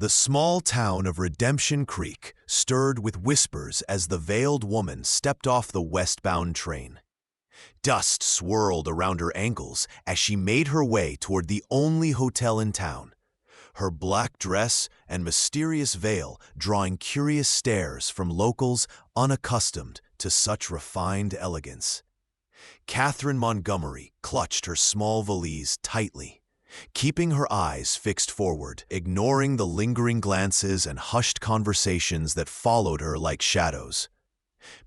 The small town of Redemption Creek stirred with whispers as the veiled woman stepped off the westbound train. Dust swirled around her ankles as she made her way toward the only hotel in town, her black dress and mysterious veil drawing curious stares from locals unaccustomed to such refined elegance. Catherine Montgomery clutched her small valise tightly, keeping her eyes fixed forward, ignoring the lingering glances and hushed conversations that followed her like shadows.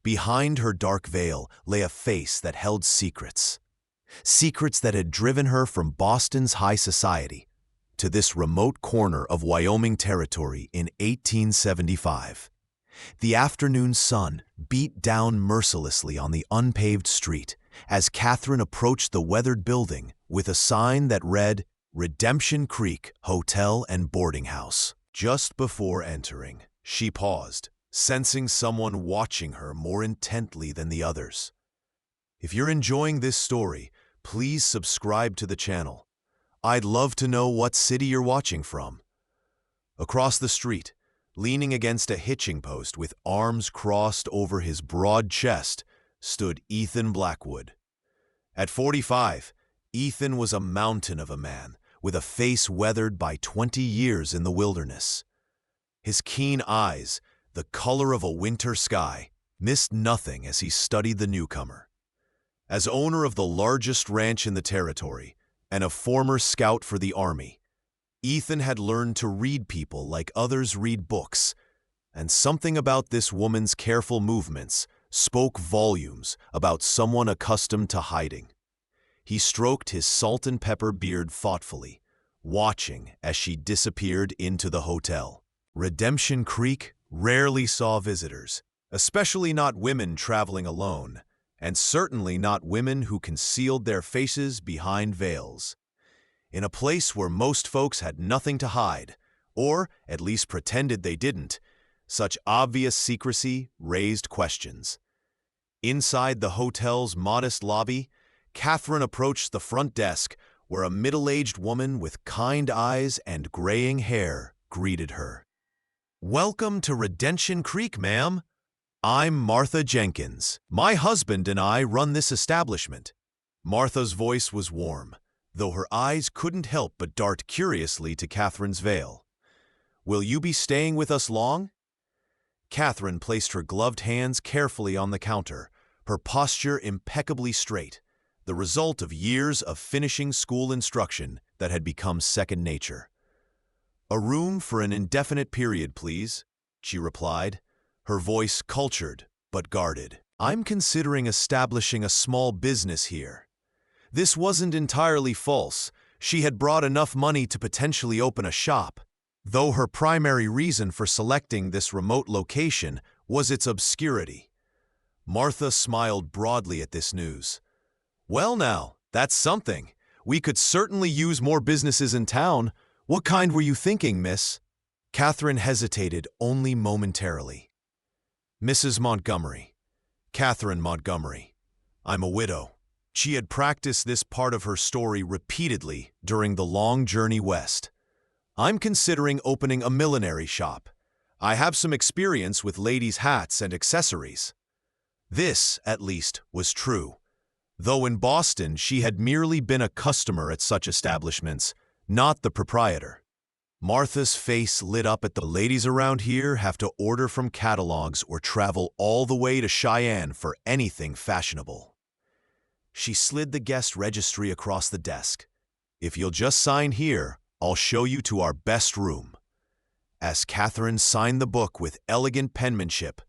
Behind her dark veil lay a face that held secrets. Secrets that had driven her from Boston's high society to this remote corner of Wyoming territory in 1875. The afternoon sun beat down mercilessly on the unpaved street as Catherine approached the weathered building with a sign that read, Redemption Creek Hotel and Boarding House. Just before entering, she paused, sensing someone watching her more intently than the others. If you're enjoying this story, please subscribe to the channel. I'd love to know what city you're watching from. Across the street, leaning against a hitching post with arms crossed over his broad chest, stood Ethan Blackwood. At 45, Ethan was a mountain of a man, with a face weathered by 20 years in the wilderness. His keen eyes, the color of a winter sky, missed nothing as he studied the newcomer. As owner of the largest ranch in the territory, and a former scout for the Army, Ethan had learned to read people like others read books, and something about this woman's careful movements spoke volumes about someone accustomed to hiding. He stroked his salt and pepper beard thoughtfully, watching as she disappeared into the hotel. Redemption Creek rarely saw visitors, especially not women traveling alone, and certainly not women who concealed their faces behind veils. In a place where most folks had nothing to hide, or at least pretended they didn't, such obvious secrecy raised questions. Inside the hotel's modest lobby, Catherine approached the front desk where a middle-aged woman with kind eyes and graying hair greeted her. "Welcome to Redemption Creek, ma'am. I'm Martha Jenkins. My husband and I run this establishment." Martha's voice was warm, though her eyes couldn't help but dart curiously to Catherine's veil. "Will you be staying with us long?" Catherine placed her gloved hands carefully on the counter, her posture impeccably straight, the result of years of finishing school instruction that had become second nature. "A room for an indefinite period, please," she replied, her voice cultured but guarded. "I'm considering establishing a small business here." This wasn't entirely false. She had brought enough money to potentially open a shop, though her primary reason for selecting this remote location was its obscurity. Martha smiled broadly at this news. "Well now, that's something. We could certainly use more businesses in town. What kind were you thinking, miss?" Catherine hesitated only momentarily. "Mrs. Montgomery. Catherine Montgomery. I'm a widow." She had practiced this part of her story repeatedly during the long journey west. "I'm considering opening a millinery shop. I have some experience with ladies' hats and accessories." This, at least, was true, though in Boston she had merely been a customer at such establishments, not the proprietor. Martha's face lit up at the ladies around here have to order from catalogs or travel all the way to Cheyenne for anything fashionable. She slid the guest registry across the desk. "If you'll just sign here, I'll show you to our best room." As Catherine signed the book with elegant penmanship,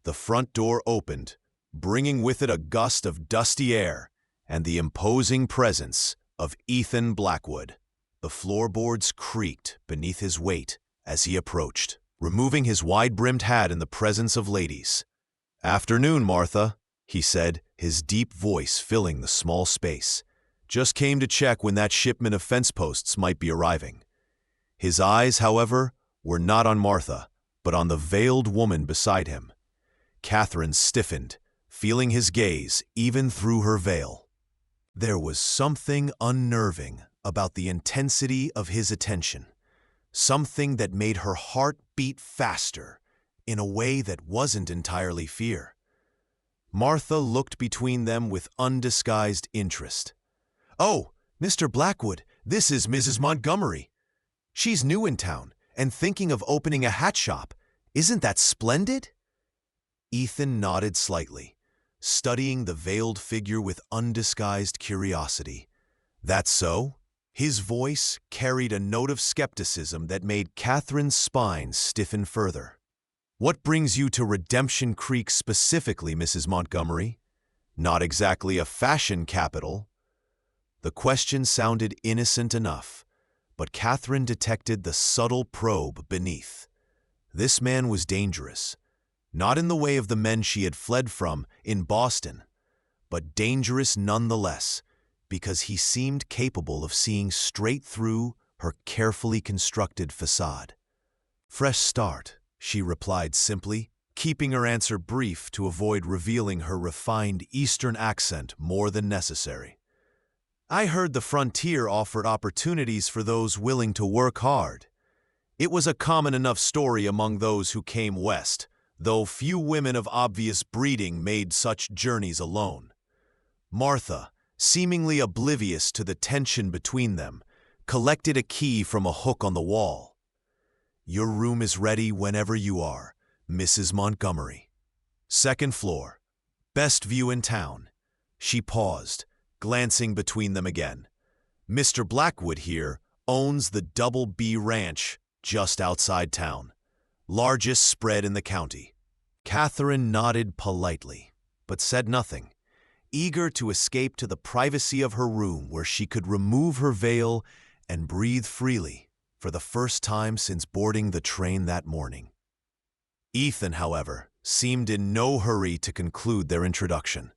the front door opened, bringing with it a gust of dusty air and the imposing presence of Ethan Blackwood. The floorboards creaked beneath his weight as he approached, removing his wide-brimmed hat in the presence of ladies. "Afternoon, Martha," he said, his deep voice filling the small space. "Just came to check when that shipment of fence posts might be arriving." His eyes, however, were not on Martha, but on the veiled woman beside him. Catherine stiffened, feeling his gaze even through her veil. There was something unnerving about the intensity of his attention, something that made her heart beat faster, in a way that wasn't entirely fear. Martha looked between them with undisguised interest. "Oh, Mr. Blackwood, this is Mrs. Montgomery. She's new in town and thinking of opening a hat shop. Isn't that splendid?" Ethan nodded slightly, studying the veiled figure with undisguised curiosity. "That's so?" His voice carried a note of skepticism that made Catherine's spine stiffen further. "What brings you to Redemption Creek specifically, Mrs. Montgomery? Not exactly a fashion capital." The question sounded innocent enough, but Catherine detected the subtle probe beneath. This man was dangerous, not in the way of the men she had fled from in Boston, but dangerous nonetheless, because he seemed capable of seeing straight through her carefully constructed facade. "Fresh start," she replied simply, keeping her answer brief to avoid revealing her refined Eastern accent more than necessary. "I heard the frontier offered opportunities for those willing to work hard. It was a common enough story among those who came west, though few women of obvious breeding made such journeys alone." Martha, seemingly oblivious to the tension between them, collected a key from a hook on the wall. "Your room is ready whenever you are, Mrs. Montgomery. Second floor. Best view in town." She paused, glancing between them again. "Mr. Blackwood here owns the Double B Ranch just outside town. Largest spread in the county." Catherine nodded politely, but said nothing, eager to escape to the privacy of her room where she could remove her veil and breathe freely for the first time since boarding the train that morning. Ethan, however, seemed in no hurry to conclude their introduction.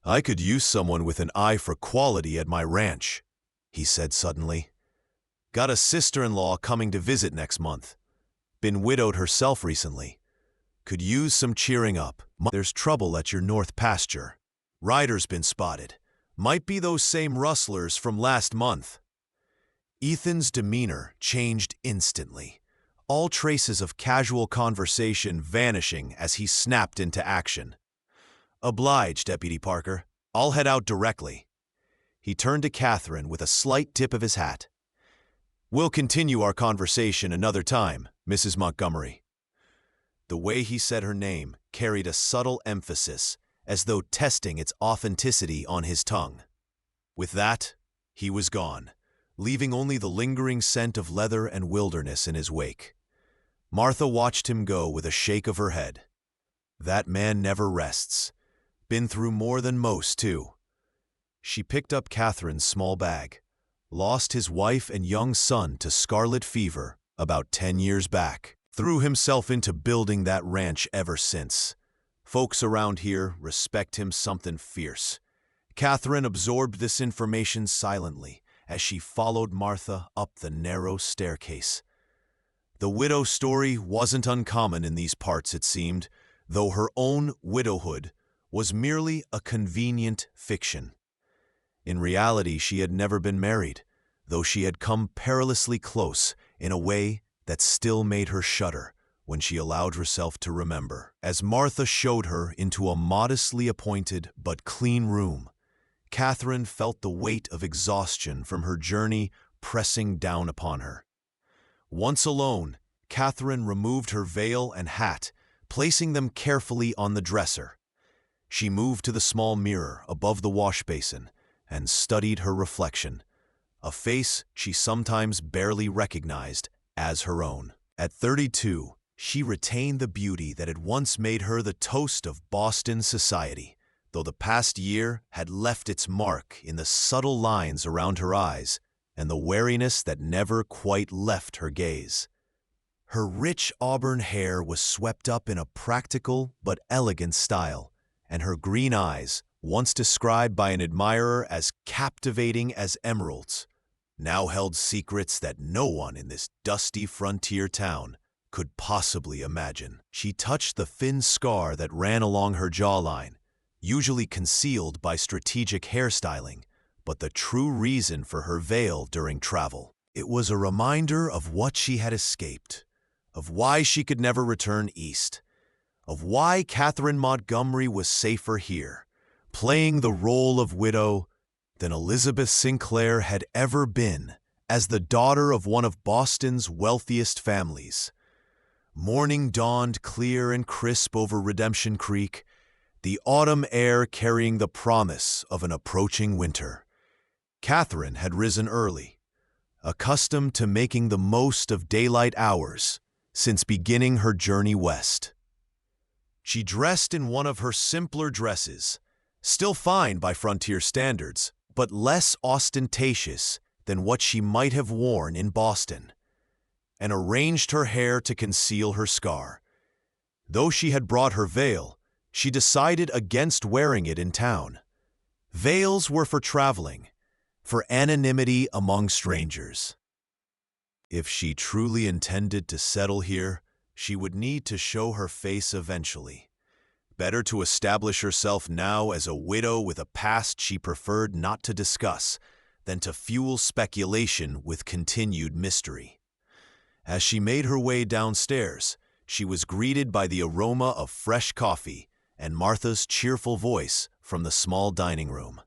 "I could use someone with an eye for quality at my ranch," he said suddenly. "Got a sister-in-law coming to visit next month. Been widowed herself recently. Could use some cheering up. There's trouble at your north pasture. Rider's been spotted. Might be those same rustlers from last month." Ethan's demeanor changed instantly, all traces of casual conversation vanishing as he snapped into action. "Obliged, Deputy Parker. I'll head out directly." He turned to Catherine with a slight tip of his hat. "We'll continue our conversation another time, Mrs. Montgomery." The way he said her name carried a subtle emphasis, as though testing its authenticity on his tongue. With that, he was gone, leaving only the lingering scent of leather and wilderness in his wake. Martha watched him go with a shake of her head. That man never rests. Been through more than most, too. She picked up Catherine's small bag. Lost his wife and young son to scarlet fever about 10 years back. Threw himself into building that ranch ever since. Folks around here respect him something fierce. Catherine absorbed this information silently as she followed Martha up the narrow staircase. The widow story wasn't uncommon in these parts, it seemed, though her own widowhood was merely a convenient fiction. In reality, she had never been married, though she had come perilously close in a way that still made her shudder when she allowed herself to remember. As Martha showed her into a modestly appointed but clean room, Catherine felt the weight of exhaustion from her journey pressing down upon her. Once alone, Catherine removed her veil and hat, placing them carefully on the dresser. She moved to the small mirror above the wash basin and studied her reflection, a face she sometimes barely recognized as her own. At 32, she retained the beauty that had once made her the toast of Boston society, though the past year had left its mark in the subtle lines around her eyes and the wariness that never quite left her gaze. Her rich auburn hair was swept up in a practical but elegant style, and her green eyes, once described by an admirer as captivating as emeralds, now held secrets that no one in this dusty frontier town could possibly imagine. She touched the thin scar that ran along her jawline, usually concealed by strategic hairstyling, but the true reason for her veil during travel. It was a reminder of what she had escaped, of why she could never return east, of why Catherine Montgomery was safer here, playing the role of widow, than Elizabeth Sinclair had ever been as the daughter of one of Boston's wealthiest families. Morning dawned clear and crisp over Redemption Creek, the autumn air carrying the promise of an approaching winter. Catherine had risen early, accustomed to making the most of daylight hours since beginning her journey west. She dressed in one of her simpler dresses, still fine by frontier standards, but less ostentatious than what she might have worn in Boston, and arranged her hair to conceal her scar. Though she had brought her veil, she decided against wearing it in town. Veils were for traveling, for anonymity among strangers. If she truly intended to settle here, she would need to show her face eventually. Better to establish herself now as a widow with a past she preferred not to discuss than to fuel speculation with continued mystery. As she made her way downstairs, she was greeted by the aroma of fresh coffee and Martha's cheerful voice from the small dining room.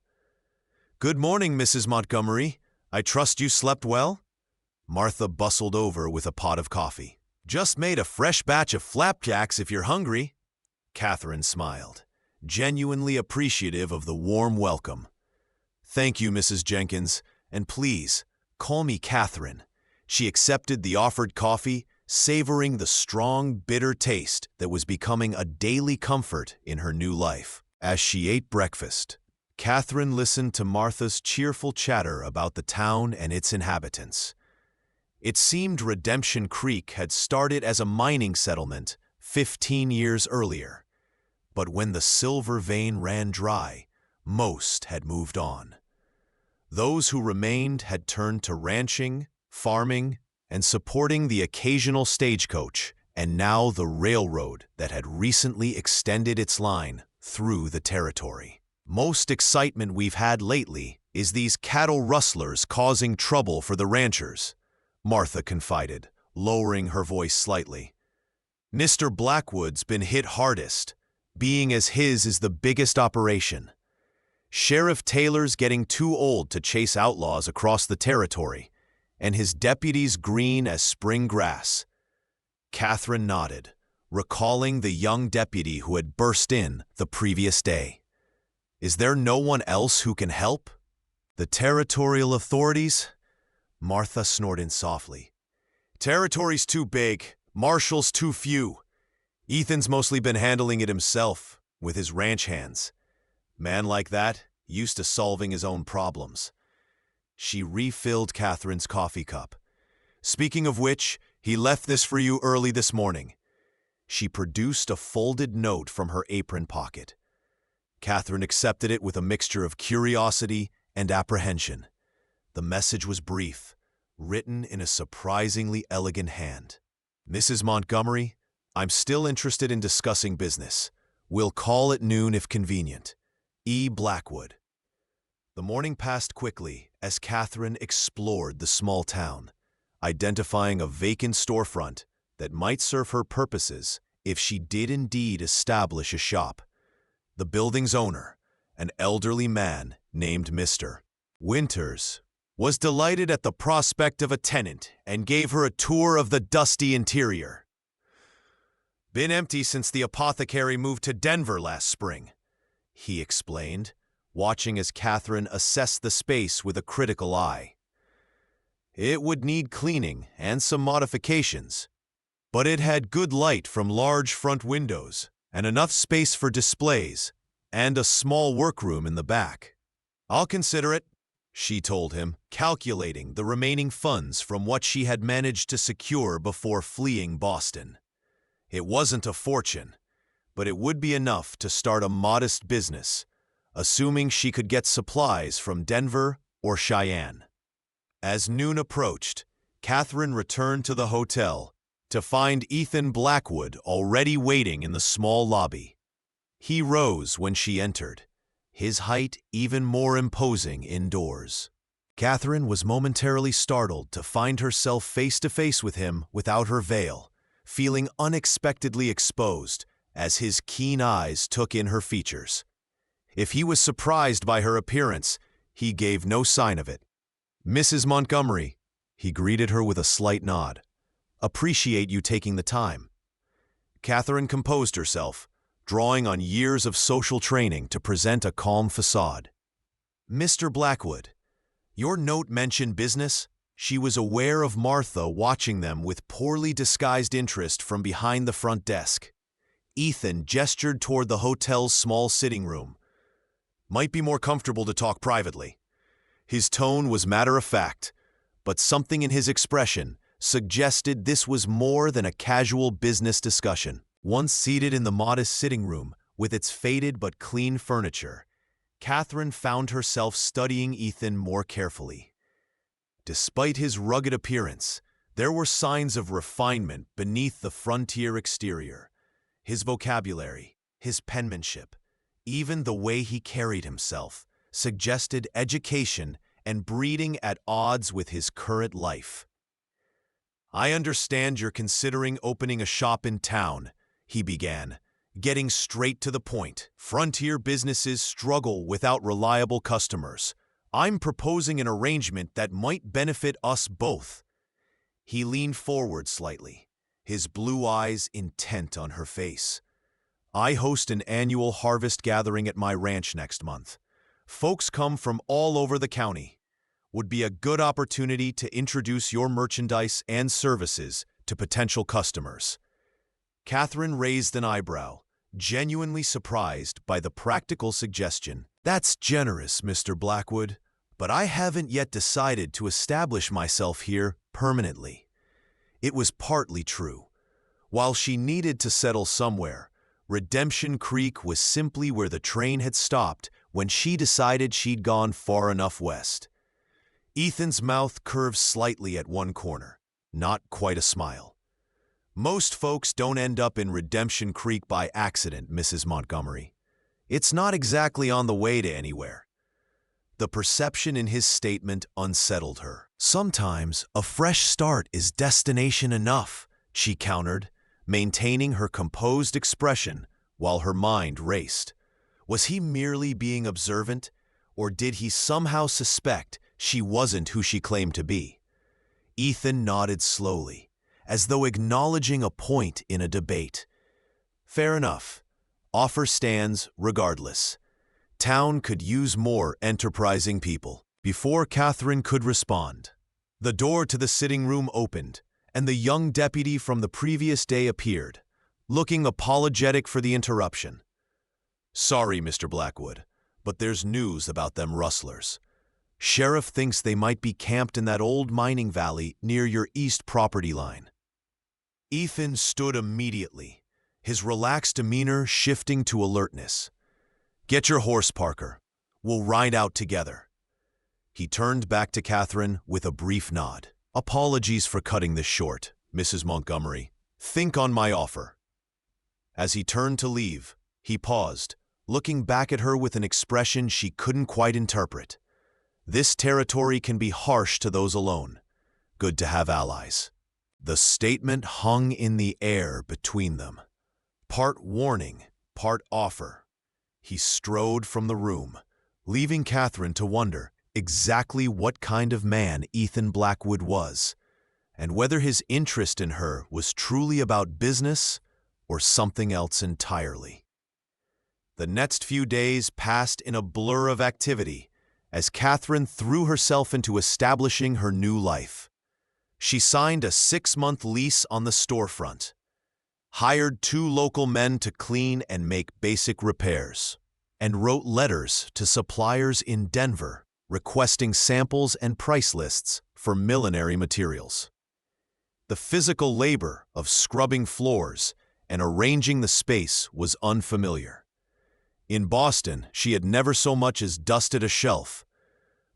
"Good morning, Mrs. Montgomery. I trust you slept well?" Martha bustled over with a pot of coffee. "Just made a fresh batch of flapjacks if you're hungry." Catherine smiled, genuinely appreciative of the warm welcome. "Thank you, Mrs. Jenkins, and please, call me Catherine." She accepted the offered coffee, savoring the strong, bitter taste that was becoming a daily comfort in her new life. As she ate breakfast, Catherine listened to Martha's cheerful chatter about the town and its inhabitants. It seemed Redemption Creek had started as a mining settlement 15 years earlier, but when the silver vein ran dry, most had moved on. Those who remained had turned to ranching, farming, and supporting the occasional stagecoach, and now the railroad that had recently extended its line through the territory. "Most excitement we've had lately is these cattle rustlers causing trouble for the ranchers," Martha confided, lowering her voice slightly. "Mr. Blackwood's been hit hardest, being as his is the biggest operation. Sheriff Taylor's getting too old to chase outlaws across the territory, and his deputies green as spring grass." Catherine nodded, recalling the young deputy who had burst in the previous day. "Is there no one else who can help?" "The territorial authorities?" Martha snorted softly. "Territory's too big, marshals too few. Ethan's mostly been handling it himself, with his ranch hands. Man like that, used to solving his own problems." She refilled Catherine's coffee cup. "Speaking of which, he left this for you early this morning." She produced a folded note from her apron pocket. Catherine accepted it with a mixture of curiosity and apprehension. The message was brief, written in a surprisingly elegant hand. "Mrs. Montgomery, I'm still interested in discussing business. We'll call at noon if convenient. E. Blackwood." The morning passed quickly as Catherine explored the small town, identifying a vacant storefront that might serve her purposes if she did indeed establish a shop. The building's owner, an elderly man named Mr. Winters, was delighted at the prospect of a tenant and gave her a tour of the dusty interior. "Been empty since the apothecary moved to Denver last spring," he explained, watching as Catherine assessed the space with a critical eye. "It would need cleaning and some modifications, but it had good light from large front windows and enough space for displays and a small workroom in the back." "I'll consider it," she told him, calculating the remaining funds from what she had managed to secure before fleeing Boston. It wasn't a fortune, but it would be enough to start a modest business, assuming she could get supplies from Denver or Cheyenne. As noon approached, Catherine returned to the hotel to find Ethan Blackwood already waiting in the small lobby. He rose when she entered, his height even more imposing indoors. Catherine was momentarily startled to find herself face to face with him without her veil, feeling unexpectedly exposed as his keen eyes took in her features. If he was surprised by her appearance, he gave no sign of it. "Mrs. Montgomery," he greeted her with a slight nod. "Appreciate you taking the time." Catherine composed herself, drawing on years of social training to present a calm facade. "Mr. Blackwood, your note mentioned business?" She was aware of Martha watching them with poorly disguised interest from behind the front desk. Ethan gestured toward the hotel's small sitting room. "Might be more comfortable to talk privately." His tone was matter-of-fact, but something in his expression suggested this was more than a casual business discussion. Once seated in the modest sitting room with its faded but clean furniture, Catherine found herself studying Ethan more carefully. Despite his rugged appearance, there were signs of refinement beneath the frontier exterior. His vocabulary, his penmanship, even the way he carried himself, suggested education and breeding at odds with his current life. "I understand you're considering opening a shop in town," he began, getting straight to the point. "Frontier businesses struggle without reliable customers. I'm proposing an arrangement that might benefit us both." He leaned forward slightly, his blue eyes intent on her face. "I host an annual harvest gathering at my ranch next month. Folks come from all over the county. Would be a good opportunity to introduce your merchandise and services to potential customers." Catherine raised an eyebrow, genuinely surprised by the practical suggestion. "That's generous, Mr. Blackwood, but I haven't yet decided to establish myself here permanently." It was partly true. While she needed to settle somewhere, Redemption Creek was simply where the train had stopped when she decided she'd gone far enough west. Ethan's mouth curved slightly at one corner, not quite a smile. "Most folks don't end up in Redemption Creek by accident, Mrs. Montgomery. It's not exactly on the way to anywhere." The perception in his statement unsettled her. "Sometimes a fresh start is destination enough," she countered, maintaining her composed expression while her mind raced. Was he merely being observant, or did he somehow suspect she wasn't who she claimed to be? Ethan nodded slowly, as though acknowledging a point in a debate. "Fair enough. Offer stands regardless. Town could use more enterprising people." Before Catherine could respond, the door to the sitting room opened, and the young deputy from the previous day appeared, looking apologetic for the interruption. "Sorry, Mr. Blackwood, but there's news about them rustlers. Sheriff thinks they might be camped in that old mining valley near your east property line." Ethan stood immediately, his relaxed demeanor shifting to alertness. "Get your horse, Parker. We'll ride out together." He turned back to Catherine with a brief nod. "Apologies for cutting this short, Mrs. Montgomery. Think on my offer." As he turned to leave, he paused, looking back at her with an expression she couldn't quite interpret. This territory can be harsh to those alone. Good to have allies. The statement hung in the air between them. Part warning, part offer. He strode from the room, leaving Catherine to wonder exactly what kind of man Ethan Blackwood was, and whether his interest in her was truly about business or something else entirely. The next few days passed in a blur of activity as Catherine threw herself into establishing her new life. She signed a 6-month lease on the storefront, hired 2 local men to clean and make basic repairs, and wrote letters to suppliers in Denver requesting samples and price lists for millinery materials. The physical labor of scrubbing floors and arranging the space was unfamiliar. In Boston, she had never so much as dusted a shelf,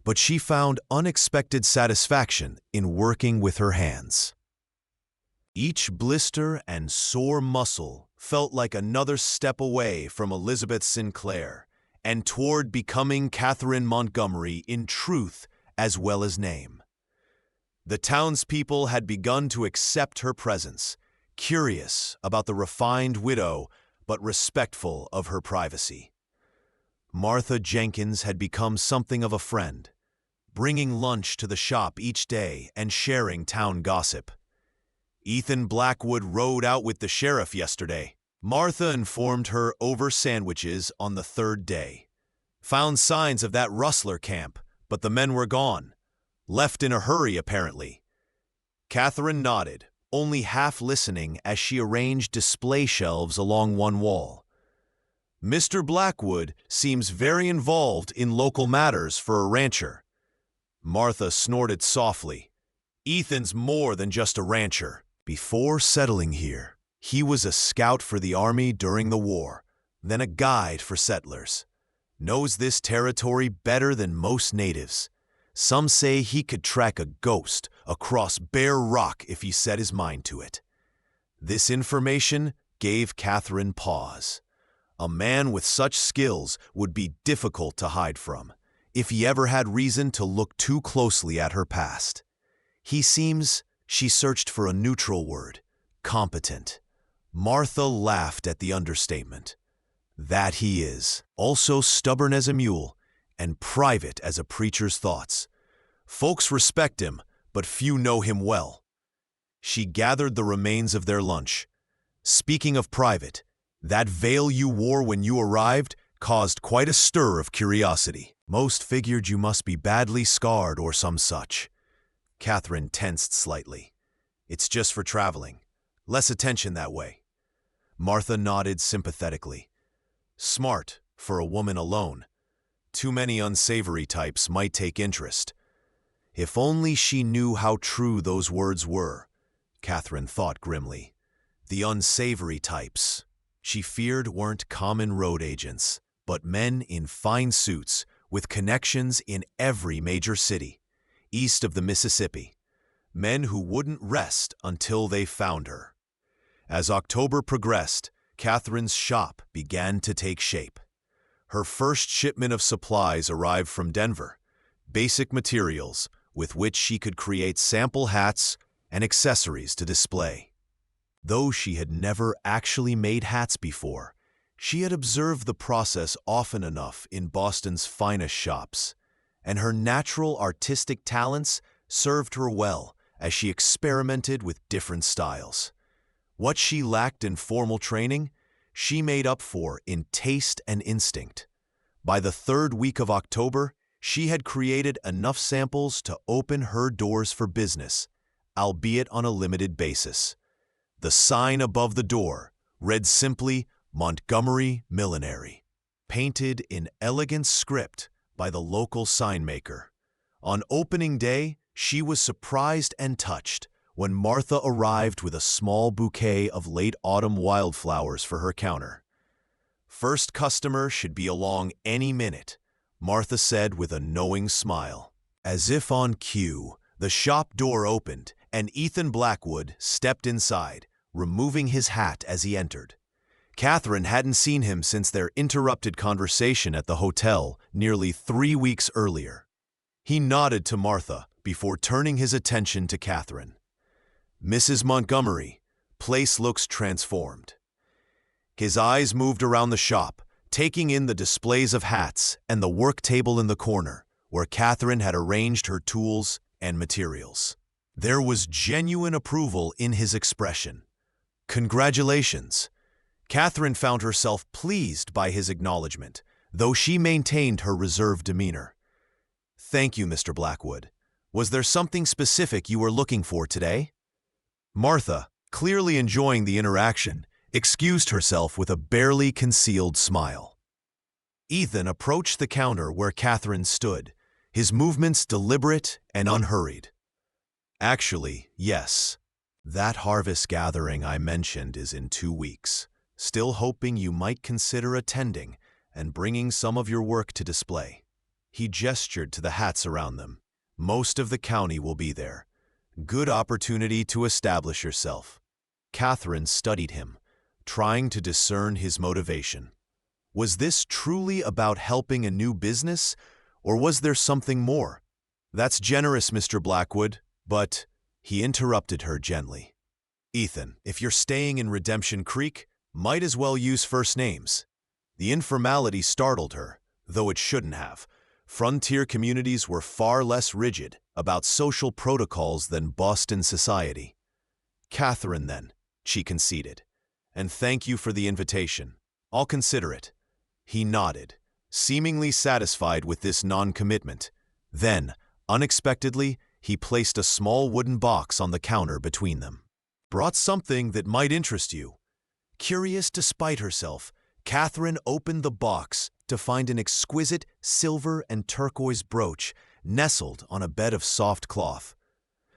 but she found unexpected satisfaction in working with her hands. Each blister and sore muscle felt like another step away from Elizabeth Sinclair and toward becoming Catherine Montgomery in truth as well as name. The townspeople had begun to accept her presence, curious about the refined widow but respectful of her privacy. Martha Jenkins had become something of a friend, bringing lunch to the shop each day and sharing town gossip. Ethan Blackwood rode out with the sheriff yesterday. Martha informed her over sandwiches on the third day. Found signs of that rustler camp, but the men were gone. Left in a hurry, apparently. Catherine nodded, only half listening as she arranged display shelves along one wall. Mr. Blackwood seems very involved in local matters for a rancher. Martha snorted softly. Ethan's more than just a rancher. Before settling here, he was a scout for the army during the war, then a guide for settlers. Knows this territory better than most natives. Some say he could track a ghost across bare rock if he set his mind to it. This information gave Catherine pause. A man with such skills would be difficult to hide from, if he ever had reason to look too closely at her past. She searched for a neutral word, competent. Martha laughed at the understatement. That he is, also stubborn as a mule, and private as a preacher's thoughts. Folks respect him, but few know him well. She gathered the remains of their lunch. Speaking of private, that veil you wore when you arrived caused quite a stir of curiosity. Most figured you must be badly scarred or some such. Catherine tensed slightly. It's just for traveling. Less attention that way. Martha nodded sympathetically. Smart for a woman alone. Too many unsavory types might take interest. If only she knew how true those words were, Catherine thought grimly. The unsavory types, she feared, weren't common road agents, but men in fine suits with connections in every major city, east of the Mississippi. Men who wouldn't rest until they found her. As October progressed, Catherine's shop began to take shape. Her first shipment of supplies arrived from Denver, basic materials with which she could create sample hats and accessories to display. Though she had never actually made hats before, she had observed the process often enough in Boston's finest shops, and her natural artistic talents served her well as she experimented with different styles. What she lacked in formal training, she made up for in taste and instinct. By the third week of October, she had created enough samples to open her doors for business, albeit on a limited basis. The sign above the door read simply, Montgomery Millinery, painted in elegant script by the local sign maker. On opening day, she was surprised and touched when Martha arrived with a small bouquet of late autumn wildflowers for her counter. First customer should be along any minute, Martha said with a knowing smile. As if on cue, the shop door opened and Ethan Blackwood stepped inside, removing his hat as he entered. Catherine hadn't seen him since their interrupted conversation at the hotel nearly 3 weeks earlier. He nodded to Martha before turning his attention to Catherine. Mrs. Montgomery, place looks transformed. His eyes moved around the shop, taking in the displays of hats and the work table in the corner, where Catherine had arranged her tools and materials. There was genuine approval in his expression. Congratulations. Catherine found herself pleased by his acknowledgement, though she maintained her reserved demeanor. Thank you, Mr. Blackwood. Was there something specific you were looking for today? Martha, clearly enjoying the interaction, excused herself with a barely concealed smile. Ethan approached the counter where Catherine stood, his movements deliberate and unhurried. Actually, yes. That harvest gathering I mentioned is in 2 weeks. Still hoping you might consider attending and bringing some of your work to display. He gestured to the hats around them. Most of the county will be there. Good opportunity to establish yourself. Catherine studied him, trying to discern his motivation. Was this truly about helping a new business, or was there something more? That's generous, Mr. Blackwood, but he interrupted her gently. Ethan, if you're staying in Redemption Creek, might as well use first names. The informality startled her, though it shouldn't have. Frontier communities were far less rigid about social protocols than Boston society. Catherine, then, she conceded. And thank you for the invitation. I'll consider it. He nodded, seemingly satisfied with this non-commitment. Then, unexpectedly, he placed a small wooden box on the counter between them. Brought something that might interest you. Curious despite herself, Catherine opened the box to find an exquisite silver and turquoise brooch nestled on a bed of soft cloth.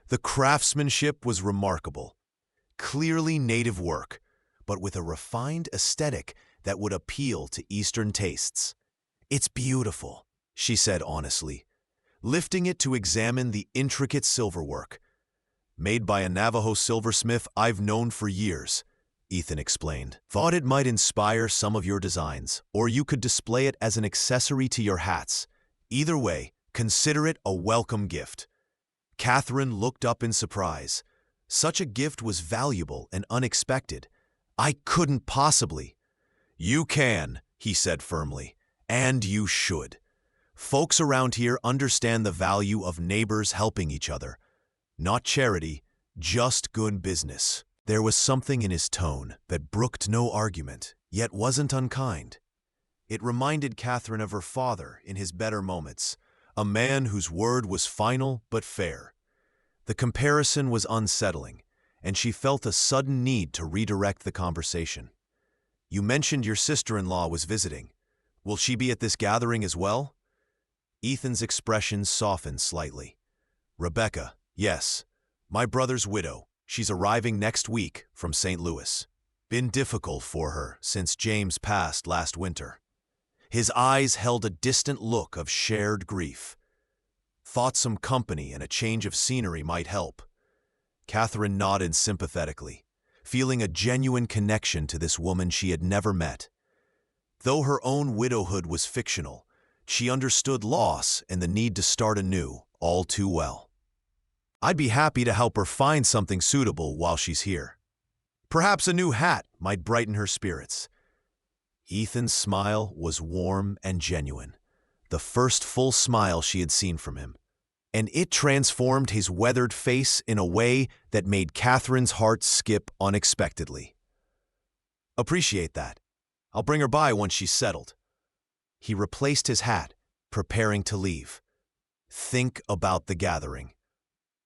The craftsmanship was remarkable. Clearly native work, but with a refined aesthetic that would appeal to Eastern tastes. It's beautiful, she said honestly, lifting it to examine the intricate silverwork. Made by a Navajo silversmith I've known for years, Ethan explained. Thought it might inspire some of your designs, or you could display it as an accessory to your hats. Either way, consider it a welcome gift. Catherine looked up in surprise. Such a gift was valuable and unexpected. I couldn't possibly. You can, he said firmly, and you should. Folks around here understand the value of neighbors helping each other. Not charity, just good business. There was something in his tone that brooked no argument, yet wasn't unkind. It reminded Catherine of her father in his better moments, a man whose word was final but fair. The comparison was unsettling, and she felt a sudden need to redirect the conversation. You mentioned your sister-in-law was visiting. Will she be at this gathering as well? Ethan's expression softened slightly. Rebecca, yes. My brother's widow. She's arriving next week from St. Louis. Been difficult for her since James passed last winter. His eyes held a distant look of shared grief. Thought some company and a change of scenery might help. Catherine nodded sympathetically, feeling a genuine connection to this woman she had never met. Though her own widowhood was fictional, she understood loss and the need to start anew all too well. I'd be happy to help her find something suitable while she's here. Perhaps a new hat might brighten her spirits. Ethan's smile was warm and genuine, the first full smile she had seen from him, and it transformed his weathered face in a way that made Catherine's heart skip unexpectedly. Appreciate that. I'll bring her by once she's settled. He replaced his hat, preparing to leave. Think about the gathering.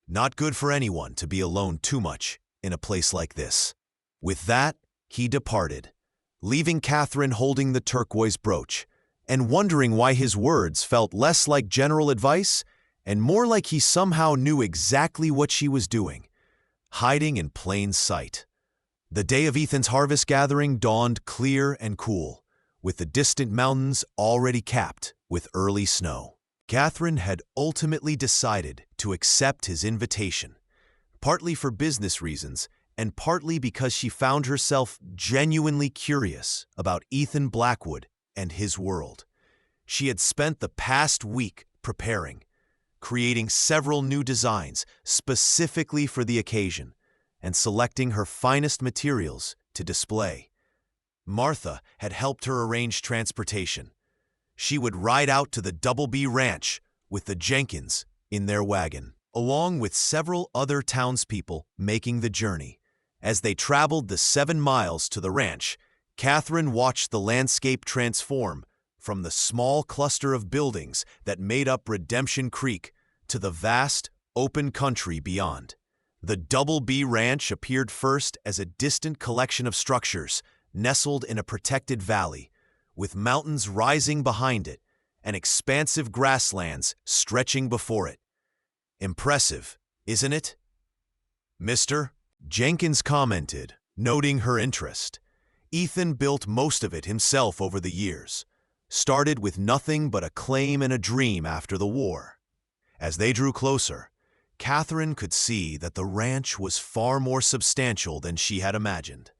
Not good for anyone to be alone too much in a place like this. With that, he departed, leaving Catherine holding the turquoise brooch and wondering why his words felt less like general advice and more like he somehow knew exactly what she was doing, hiding in plain sight. The day of Ethan's harvest gathering dawned clear and cool, with the distant mountains already capped with early snow. Catherine had ultimately decided to accept his invitation, partly for business reasons and partly because she found herself genuinely curious about Ethan Blackwood and his world. She had spent the past week preparing, creating several new designs specifically for the occasion, and selecting her finest materials to display. Martha had helped her arrange transportation. She would ride out to the Double B Ranch with the Jenkins in their wagon, along with several other townspeople making the journey. As they traveled the 7 miles to the ranch, Catherine watched the landscape transform from the small cluster of buildings that made up Redemption Creek to the vast, open country beyond. The Double B Ranch appeared first as a distant collection of structures nestled in a protected valley, with mountains rising behind it and expansive grasslands stretching before it. Impressive, isn't it? Mr. Jenkins commented, noting her interest. Ethan built most of it himself over the years, started with nothing but a claim and a dream after the war. As they drew closer, Catherine could see that the ranch was far more substantial than she had imagined.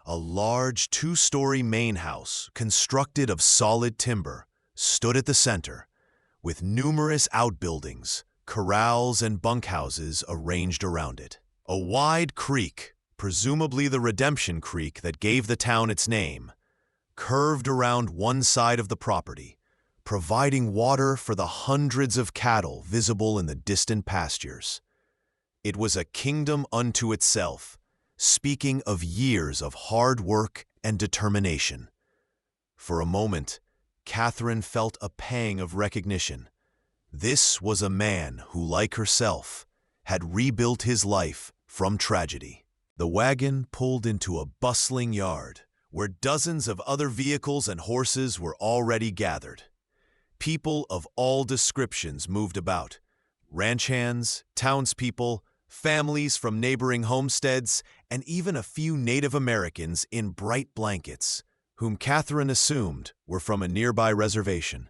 A large 2-story main house, constructed of solid timber, stood at the center, with numerous outbuildings, corrals, and bunkhouses arranged around it. A wide creek, presumably the Redemption Creek that gave the town its name, curved around one side of the property, providing water for the hundreds of cattle visible in the distant pastures. It was a kingdom unto itself, speaking of years of hard work and determination. For a moment, Catherine felt a pang of recognition. This was a man who, like herself, had rebuilt his life from tragedy. The wagon pulled into a bustling yard where dozens of other vehicles and horses were already gathered. People of all descriptions moved about: ranch hands, townspeople, families from neighboring homesteads, and even a few Native Americans in bright blankets, whom Catherine assumed were from a nearby reservation.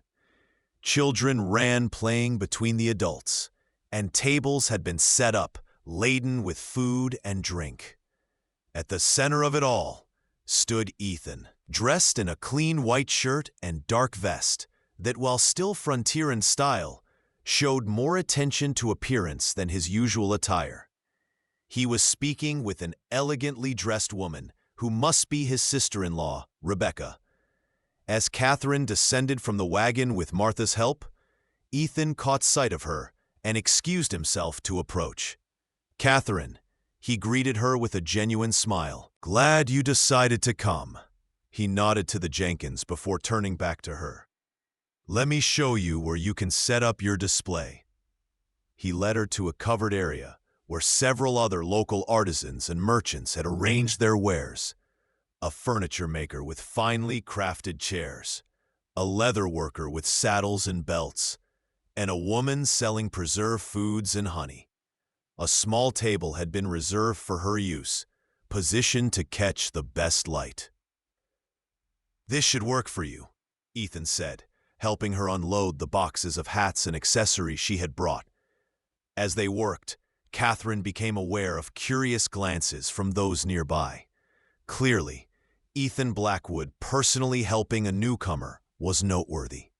Children ran playing between the adults, and tables had been set up, laden with food and drink. At the center of it all stood Ethan, dressed in a clean white shirt and dark vest that, while still frontier in style, showed more attention to appearance than his usual attire. He was speaking with an elegantly dressed woman who must be his sister-in-law, Rebecca. As Catherine descended from the wagon with Martha's help, Ethan caught sight of her and excused himself to approach. "Catherine," he greeted her with a genuine smile. "Glad you decided to come." He nodded to the Jenkins before turning back to her. "Let me show you where you can set up your display." He led her to a covered area where several other local artisans and merchants had arranged their wares: a furniture maker with finely crafted chairs, a leather worker with saddles and belts, and a woman selling preserved foods and honey. A small table had been reserved for her use, positioned to catch the best light. "This should work for you," Ethan said, helping her unload the boxes of hats and accessories she had brought. As they worked, Catherine became aware of curious glances from those nearby. Clearly, Ethan Blackwood personally helping a newcomer was noteworthy.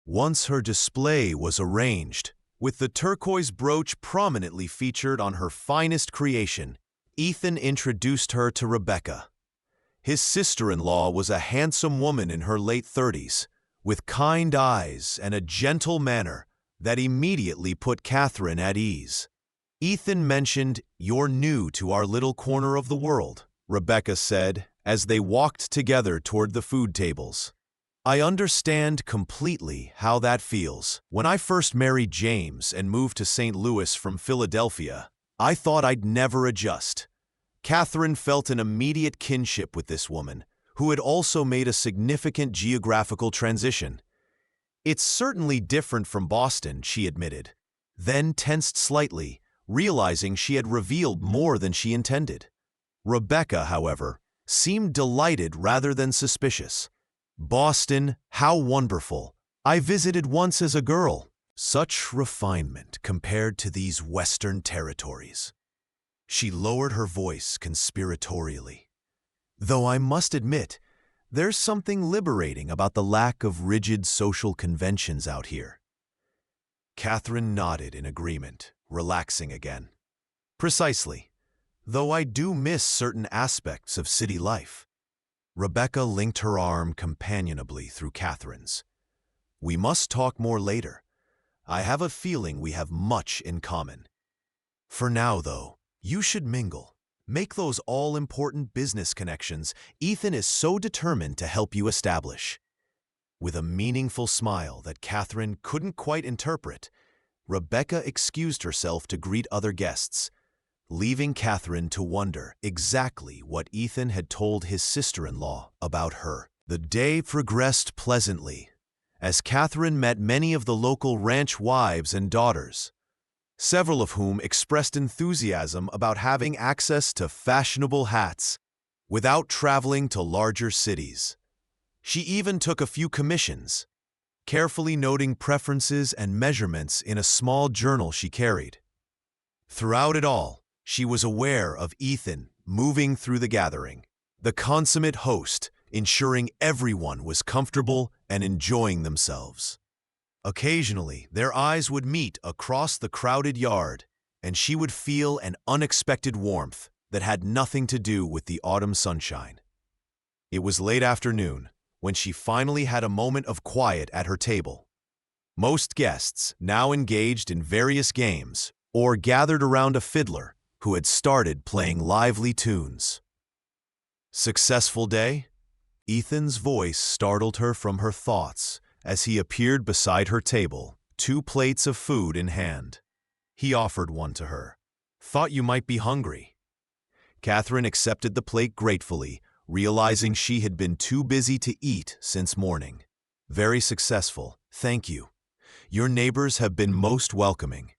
Once her display was arranged, with the turquoise brooch prominently featured on her finest creation, Ethan introduced her to Rebecca. His sister-in-law was a handsome woman in her late 30s, with kind eyes and a gentle manner that immediately put Catherine at ease. "Ethan mentioned, 'You're new to our little corner of the world,'" Rebecca said as they walked together toward the food tables. "I understand completely how that feels. When I first married James and moved to St. Louis from Philadelphia, I thought I'd never adjust." Catherine felt an immediate kinship with this woman, who had also made a significant geographical transition. "It's certainly different from Boston," she admitted, then tensed slightly, realizing she had revealed more than she intended. Rebecca, however, seemed delighted rather than suspicious. "Boston, how wonderful! I visited once as a girl." Such refinement compared to these Western territories. She lowered her voice conspiratorially. "Though I must admit, there's something liberating about the lack of rigid social conventions out here." Catherine nodded in agreement, relaxing again. "Precisely, though I do miss certain aspects of city life." Rebecca linked her arm companionably through Catherine's. "We must talk more later. I have a feeling we have much in common. For now, though, you should mingle. Make those all-important business connections Ethan is so determined to help you establish." With a meaningful smile that Catherine couldn't quite interpret, Rebecca excused herself to greet other guests, leaving Catherine to wonder exactly what Ethan had told his sister-in-law about her. The day progressed pleasantly, as Catherine met many of the local ranch wives and daughters, several of whom expressed enthusiasm about having access to fashionable hats without traveling to larger cities. She even took a few commissions, carefully noting preferences and measurements in a small journal she carried. Throughout it all, she was aware of Ethan moving through the gathering, the consummate host, ensuring everyone was comfortable and enjoying themselves. Occasionally, their eyes would meet across the crowded yard, and she would feel an unexpected warmth that had nothing to do with the autumn sunshine. It was late afternoon when she finally had a moment of quiet at her table. Most guests, now engaged in various games, or gathered around a fiddler who had started playing lively tunes. Successful day? Ethan's voice startled her from her thoughts as he appeared beside her table, 2 plates of food in hand. He offered one to her. "Thought you might be hungry." Catherine accepted the plate gratefully, realizing she had been too busy to eat since morning. "Very successful, thank you. Your neighbors have been most welcoming."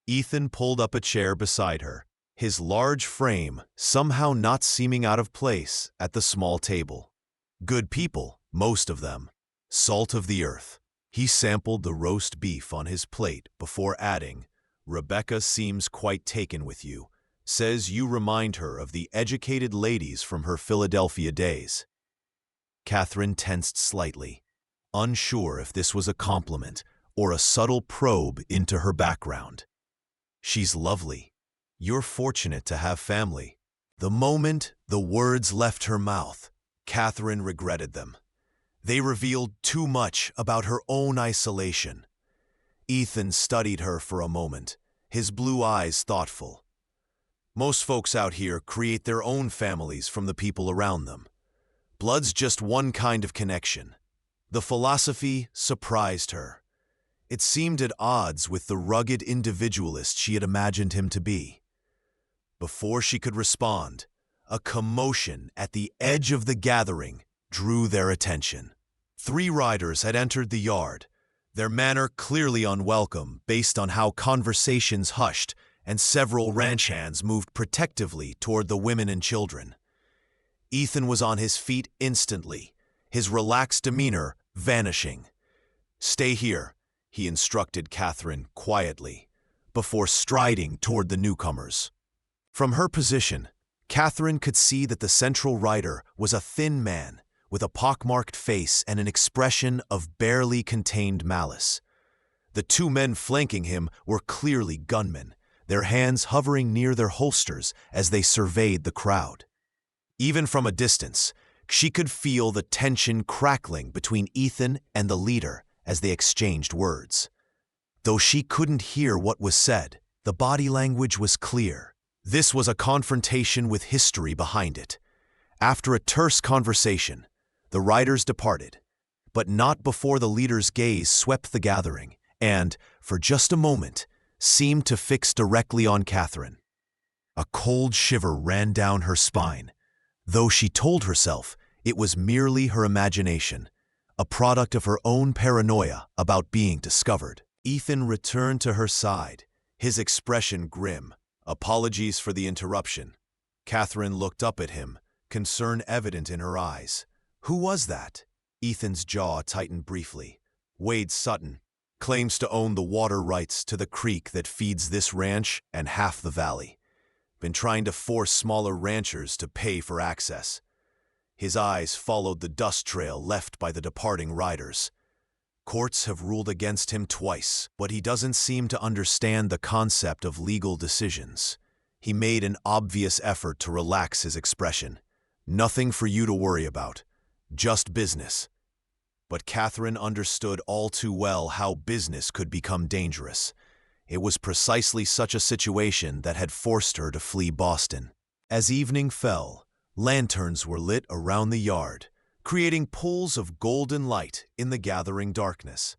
Ethan pulled up a chair beside her, his large frame somehow not seeming out of place at the small table. Good people, most of them. Salt of the earth. He sampled the roast beef on his plate before adding, "Rebecca seems quite taken with you. Says you remind her of the educated ladies from her Philadelphia days." Catherine tensed slightly, unsure if this was a compliment or a subtle probe into her background. "She's lovely. You're fortunate to have family." The moment the words left her mouth, Catherine regretted them. They revealed too much about her own isolation. Ethan studied her for a moment, his blue eyes thoughtful. "Most folks out here create their own families from the people around them. Blood's just one kind of connection." The philosophy surprised her. It seemed at odds with the rugged individualist she had imagined him to be. Before she could respond, a commotion at the edge of the gathering drew their attention. 3 riders had entered the yard, their manner clearly unwelcome based on how conversations hushed and several ranch hands moved protectively toward the women and children. Ethan was on his feet instantly, his relaxed demeanor vanishing. "Stay here," he instructed Catherine quietly, before striding toward the newcomers. From her position, Catherine could see that the central rider was a thin man with a pockmarked face and an expression of barely contained malice. The 2 men flanking him were clearly gunmen, their hands hovering near their holsters as they surveyed the crowd. Even from a distance, she could feel the tension crackling between Ethan and the leader as they exchanged words. Though she couldn't hear what was said, the body language was clear. This was a confrontation with history behind it. After a terse conversation, the riders departed, but not before the leader's gaze swept the gathering and, for just a moment, seemed to fix directly on Catherine. A cold shiver ran down her spine, though she told herself it was merely her imagination, a product of her own paranoia about being discovered. Ethan returned to her side, his expression grim. "Apologies for the interruption." Catherine looked up at him, concern evident in her eyes. "Who was that?" Ethan's jaw tightened briefly. "Wade Sutton. Claims to own the water rights to the creek that feeds this ranch and half the valley. Been trying to force smaller ranchers to pay for access." His eyes followed the dust trail left by the departing riders. "Courts have ruled against him twice, but he doesn't seem to understand the concept of legal decisions." He made an obvious effort to relax his expression. "Nothing for you to worry about. Just business." But Catherine understood all too well how business could become dangerous. It was precisely such a situation that had forced her to flee Boston. As evening fell, lanterns were lit around the yard, creating pools of golden light in the gathering darkness.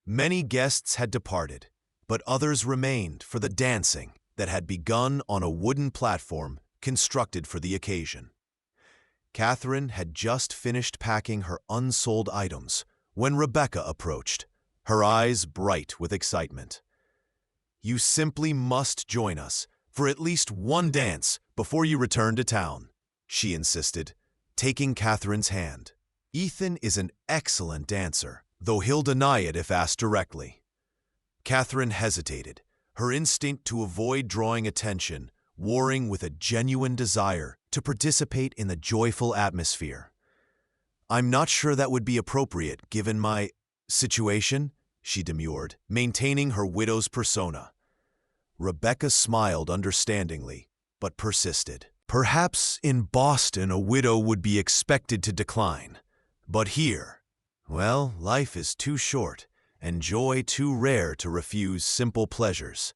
Many guests had departed, but others remained for the dancing that had begun on a wooden platform constructed for the occasion. Catherine had just finished packing her unsold items when Rebecca approached, her eyes bright with excitement. "You simply must join us for at least one dance before you return to town," she insisted, taking Catherine's hand. "Ethan is an excellent dancer, though he'll deny it if asked directly." Catherine hesitated, her instinct to avoid drawing attention warring with a genuine desire to participate in the joyful atmosphere. "I'm not sure that would be appropriate given my situation," she demurred, maintaining her widow's persona. Rebecca smiled understandingly, but persisted. Perhaps in Boston a widow would be expected to decline, but here, well, life is too short and joy too rare to refuse simple pleasures.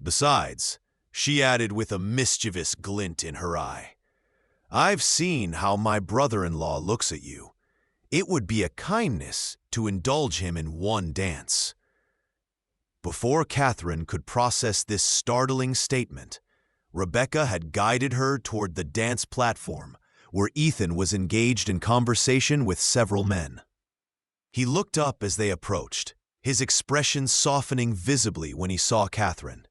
Besides, she added with a mischievous glint in her eye, I've seen how my brother-in-law looks at you. It would be a kindness to indulge him in one dance. Before Catherine could process this startling statement, Rebecca had guided her toward the dance platform, where Ethan was engaged in conversation with several men. He looked up as they approached, his expression softening visibly when he saw Catherine.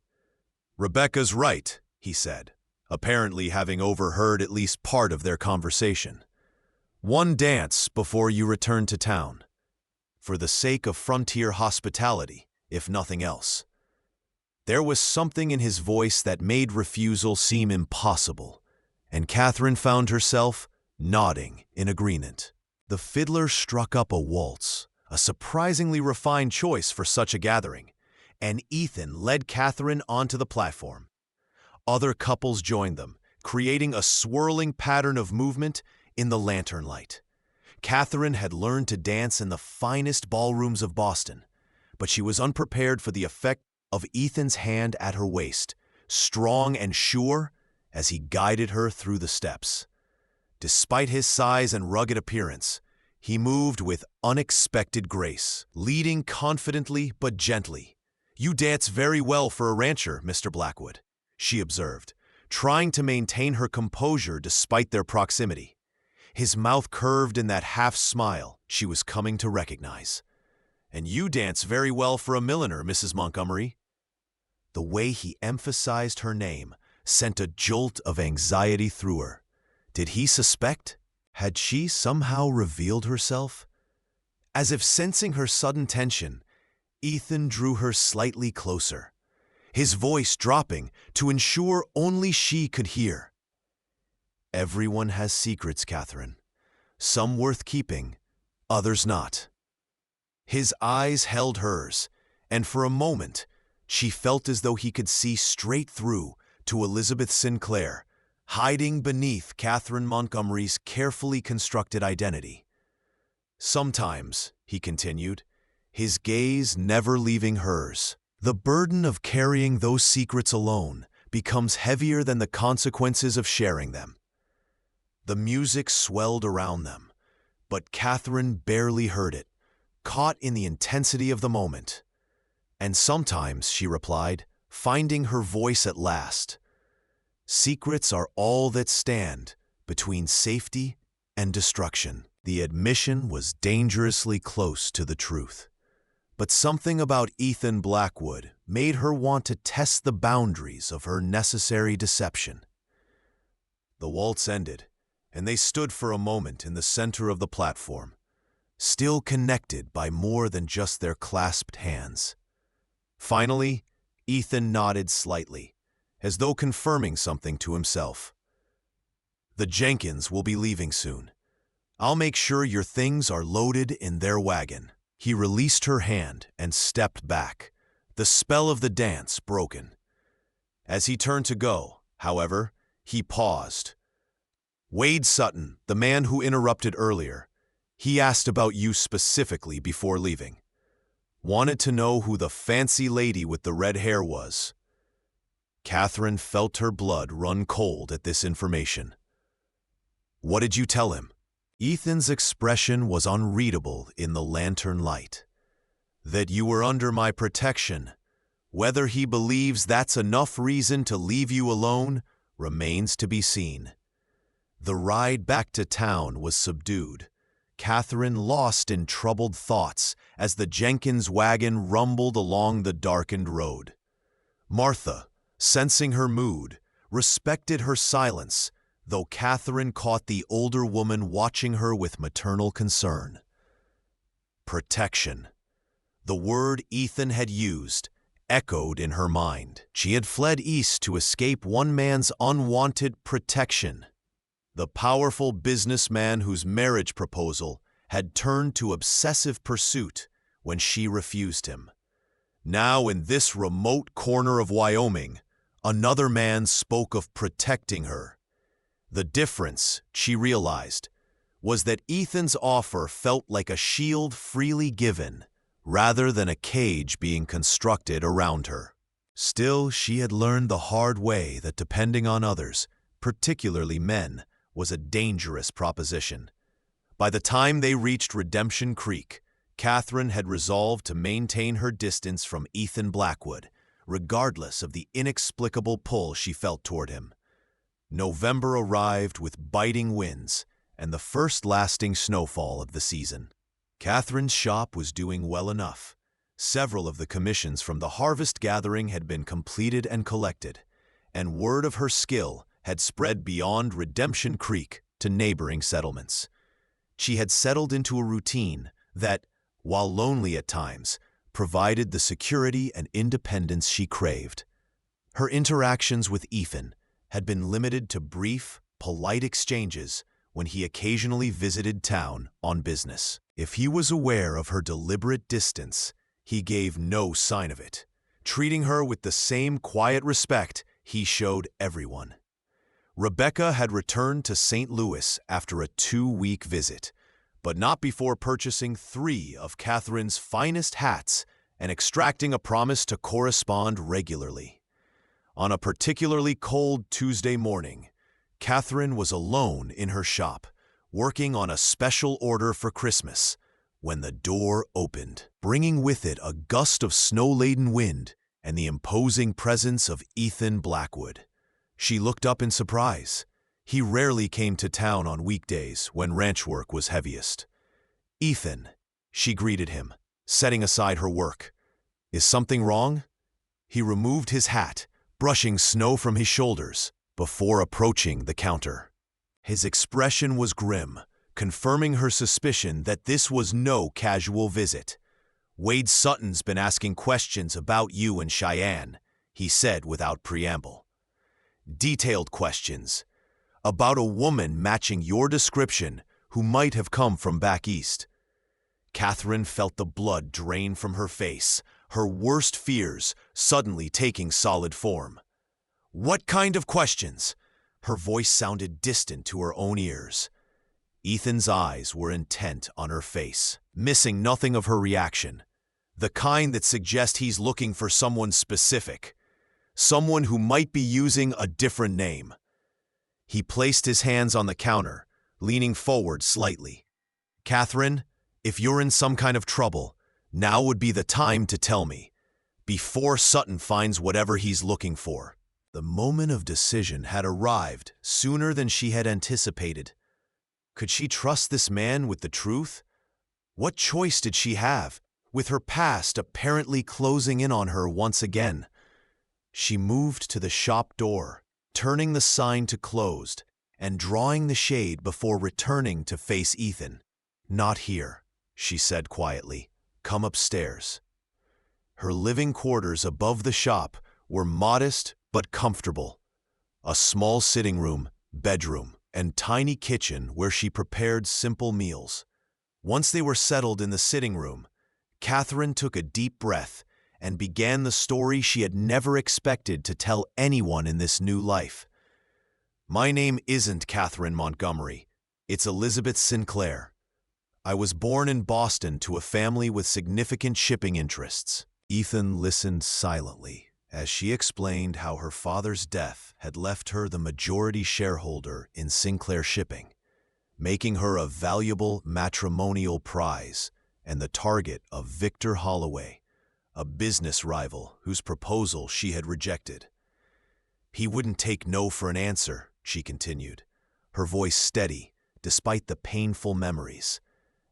"Rebecca's right," he said, apparently having overheard at least part of their conversation. "One dance before you return to town, for the sake of frontier hospitality, if nothing else." There was something in his voice that made refusal seem impossible, and Catherine found herself nodding in agreement. The fiddler struck up a waltz, a surprisingly refined choice for such a gathering, and Ethan led Catherine onto the platform. Other couples joined them, creating a swirling pattern of movement in the lantern light. Catherine had learned to dance in the finest ballrooms of Boston, but she was unprepared for the effect of Ethan's hand at her waist, strong and sure as he guided her through the steps. Despite his size and rugged appearance, he moved with unexpected grace, leading confidently but gently. "You dance very well for a rancher, Mr. Blackwood," she observed, trying to maintain her composure despite their proximity. His mouth curved in that half-smile she was coming to recognize. "And you dance very well for a milliner, Mrs. Montgomery." The way he emphasized her name sent a jolt of anxiety through her. Did he suspect? Had she somehow revealed herself? As if sensing her sudden tension, Ethan drew her slightly closer, his voice dropping to ensure only she could hear. "Everyone has secrets, Catherine. Some worth keeping, others not." His eyes held hers, and for a moment, she felt as though he could see straight through to Elizabeth Sinclair, hiding beneath Catherine Montgomery's carefully constructed identity. "Sometimes," he continued, his gaze never leaving hers, "the burden of carrying those secrets alone becomes heavier than the consequences of sharing them." The music swelled around them, but Catherine barely heard it, caught in the intensity of the moment. "And sometimes," she replied, finding her voice at last, "secrets are all that stand between safety and destruction." The admission was dangerously close to the truth, but something about Ethan Blackwood made her want to test the boundaries of her necessary deception. The waltz ended, and they stood for a moment in the center of the platform, still connected by more than just their clasped hands. Finally, Ethan nodded slightly, as though confirming something to himself. "The Jenkins will be leaving soon. I'll make sure your things are loaded in their wagon." He released her hand and stepped back, the spell of the dance broken. As he turned to go, however, he paused. "Wade Sutton, the man who interrupted earlier, he asked about you specifically before leaving. Wanted to know who the fancy lady with the red hair was." Catherine felt her blood run cold at this information. "What did you tell him?" Ethan's expression was unreadable in the lantern light. "That you were under my protection. Whether he believes that's enough reason to leave you alone remains to be seen." The ride back to town was subdued, Catherine lost in troubled thoughts as the Jenkins wagon rumbled along the darkened road. Martha, sensing her mood, respected her silence, though Catherine caught the older woman watching her with maternal concern. Protection. The word Ethan had used echoed in her mind. She had fled east to escape one man's unwanted protection. The powerful businessman whose marriage proposal had turned to obsessive pursuit when she refused him. Now, in this remote corner of Wyoming, another man spoke of protecting her. The difference, she realized, was that Ethan's offer felt like a shield freely given, rather than a cage being constructed around her. Still, she had learned the hard way that depending on others, particularly men, was a dangerous proposition. By the time they reached Redemption Creek, Catherine had resolved to maintain her distance from Ethan Blackwood, regardless of the inexplicable pull she felt toward him. November arrived with biting winds and the first lasting snowfall of the season. Catherine's shop was doing well enough. Several of the commissions from the harvest gathering had been completed and collected, and word of her skill had spread beyond Redemption Creek to neighboring settlements. She had settled into a routine that, while lonely at times, provided the security and independence she craved. Her interactions with Ethan had been limited to brief, polite exchanges when he occasionally visited town on business. If he was aware of her deliberate distance, he gave no sign of it, treating her with the same quiet respect he showed everyone. Rebecca had returned to St. Louis after a 2-week visit, but not before purchasing 3 of Catherine's finest hats and extracting a promise to correspond regularly. On a particularly cold Tuesday morning, Catherine was alone in her shop, working on a special order for Christmas, when the door opened, bringing with it a gust of snow-laden wind and the imposing presence of Ethan Blackwood. She looked up in surprise. He rarely came to town on weekdays when ranch work was heaviest. "Ethan," she greeted him, setting aside her work. "Is something wrong?" He removed his hat, brushing snow from his shoulders, before approaching the counter. His expression was grim, confirming her suspicion that this was no casual visit. "Wade Sutton's been asking questions about you and Cheyenne," he said without preamble. "Detailed questions. About a woman matching your description who might have come from back east." Catherine felt the blood drain from her face, her worst fears suddenly taking solid form. "What kind of questions?" Her voice sounded distant to her own ears. Ethan's eyes were intent on her face, missing nothing of her reaction. The kind that suggest he's looking for someone specific, someone who might be using a different name. He placed his hands on the counter, leaning forward slightly. "Catherine, if you're in some kind of trouble, now would be the time to tell me, before Sutton finds whatever he's looking for." The moment of decision had arrived sooner than she had anticipated. Could she trust this man with the truth? What choice did she have, with her past apparently closing in on her once again? She moved to the shop door, turning the sign to closed and drawing the shade before returning to face Ethan. "Not here," she said quietly. "Come upstairs." Her living quarters above the shop were modest but comfortable. A small sitting room, bedroom, and tiny kitchen where she prepared simple meals. Once they were settled in the sitting room, Catherine took a deep breath and began the story she had never expected to tell anyone in this new life. "My name isn't Catherine Montgomery. It's Elizabeth Sinclair. I was born in Boston to a family with significant shipping interests." Ethan listened silently as she explained how her father's death had left her the majority shareholder in Sinclair Shipping, making her a valuable matrimonial prize and the target of Victor Holloway, a business rival whose proposal she had rejected. "He wouldn't take no for an answer," she continued, her voice steady despite the painful memories.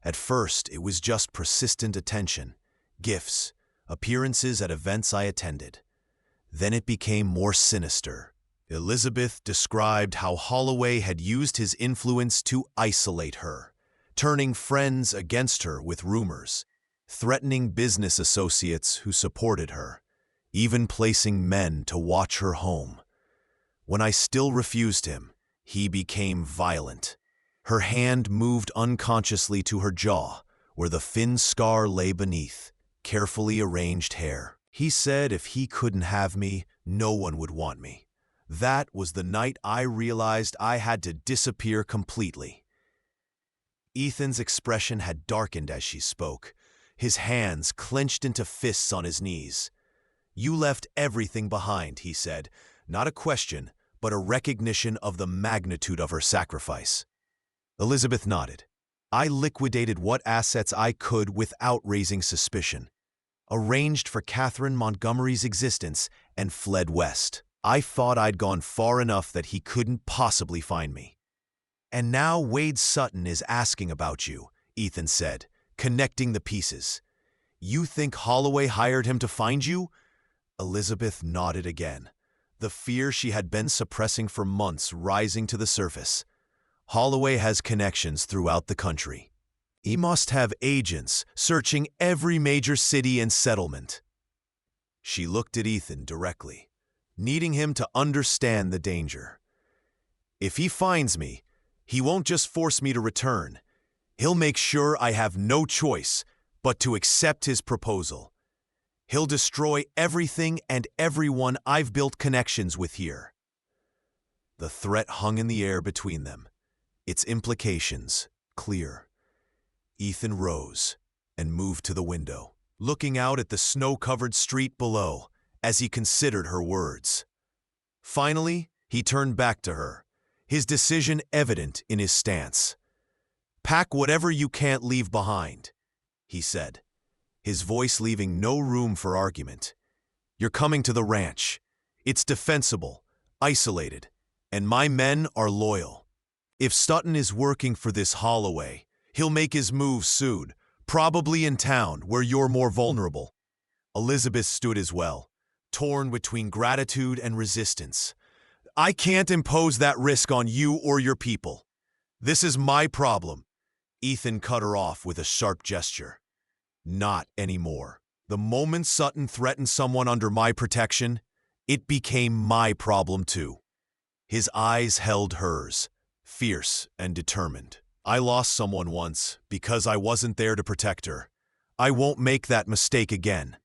"At first, it was just persistent attention, gifts, appearances at events I attended. Then it became more sinister." Elizabeth described how Holloway had used his influence to isolate her, turning friends against her with rumors, threatening business associates who supported her, even placing men to watch her home. "When I still refused him, he became violent." Her hand moved unconsciously to her jaw, where the thin scar lay beneath, carefully arranged hair. He said if he couldn't have me, no one would want me. That was the night I realized I had to disappear completely. Ethan's expression had darkened as she spoke, his hands clenched into fists on his knees. "You left everything behind," he said, not a question, but a recognition of the magnitude of her sacrifice. Elizabeth nodded. "I liquidated what assets I could without raising suspicion, arranged for Catherine Montgomery's existence, and fled west. I thought I'd gone far enough that he couldn't possibly find me." "And now Wade Sutton is asking about you," Ethan said, connecting the pieces. "You think Holloway hired him to find you?" Elizabeth nodded again, the fear she had been suppressing for months rising to the surface. "Holloway has connections throughout the country. He must have agents searching every major city and settlement." She looked at Ethan directly, needing him to understand the danger. "If he finds me, he won't just force me to return. He'll make sure I have no choice but to accept his proposal. He'll destroy everything and everyone I've built connections with here." The threat hung in the air between them, its implications clear. Ethan rose and moved to the window, looking out at the snow-covered street below as he considered her words. Finally, he turned back to her, his decision evident in his stance. "Pack whatever you can't leave behind," he said, his voice leaving no room for argument. "You're coming to the ranch. It's defensible, isolated, and my men are loyal. If Sutton is working for this Holloway, he'll make his move soon, probably in town where you're more vulnerable." Elizabeth stood as well, torn between gratitude and resistance. "I can't impose that risk on you or your people. This is my problem." Ethan cut her off with a sharp gesture. "Not anymore. The moment Sutton threatened someone under my protection, it became my problem too." His eyes held hers, fierce and determined. "I lost someone once because I wasn't there to protect her. I won't make that mistake again."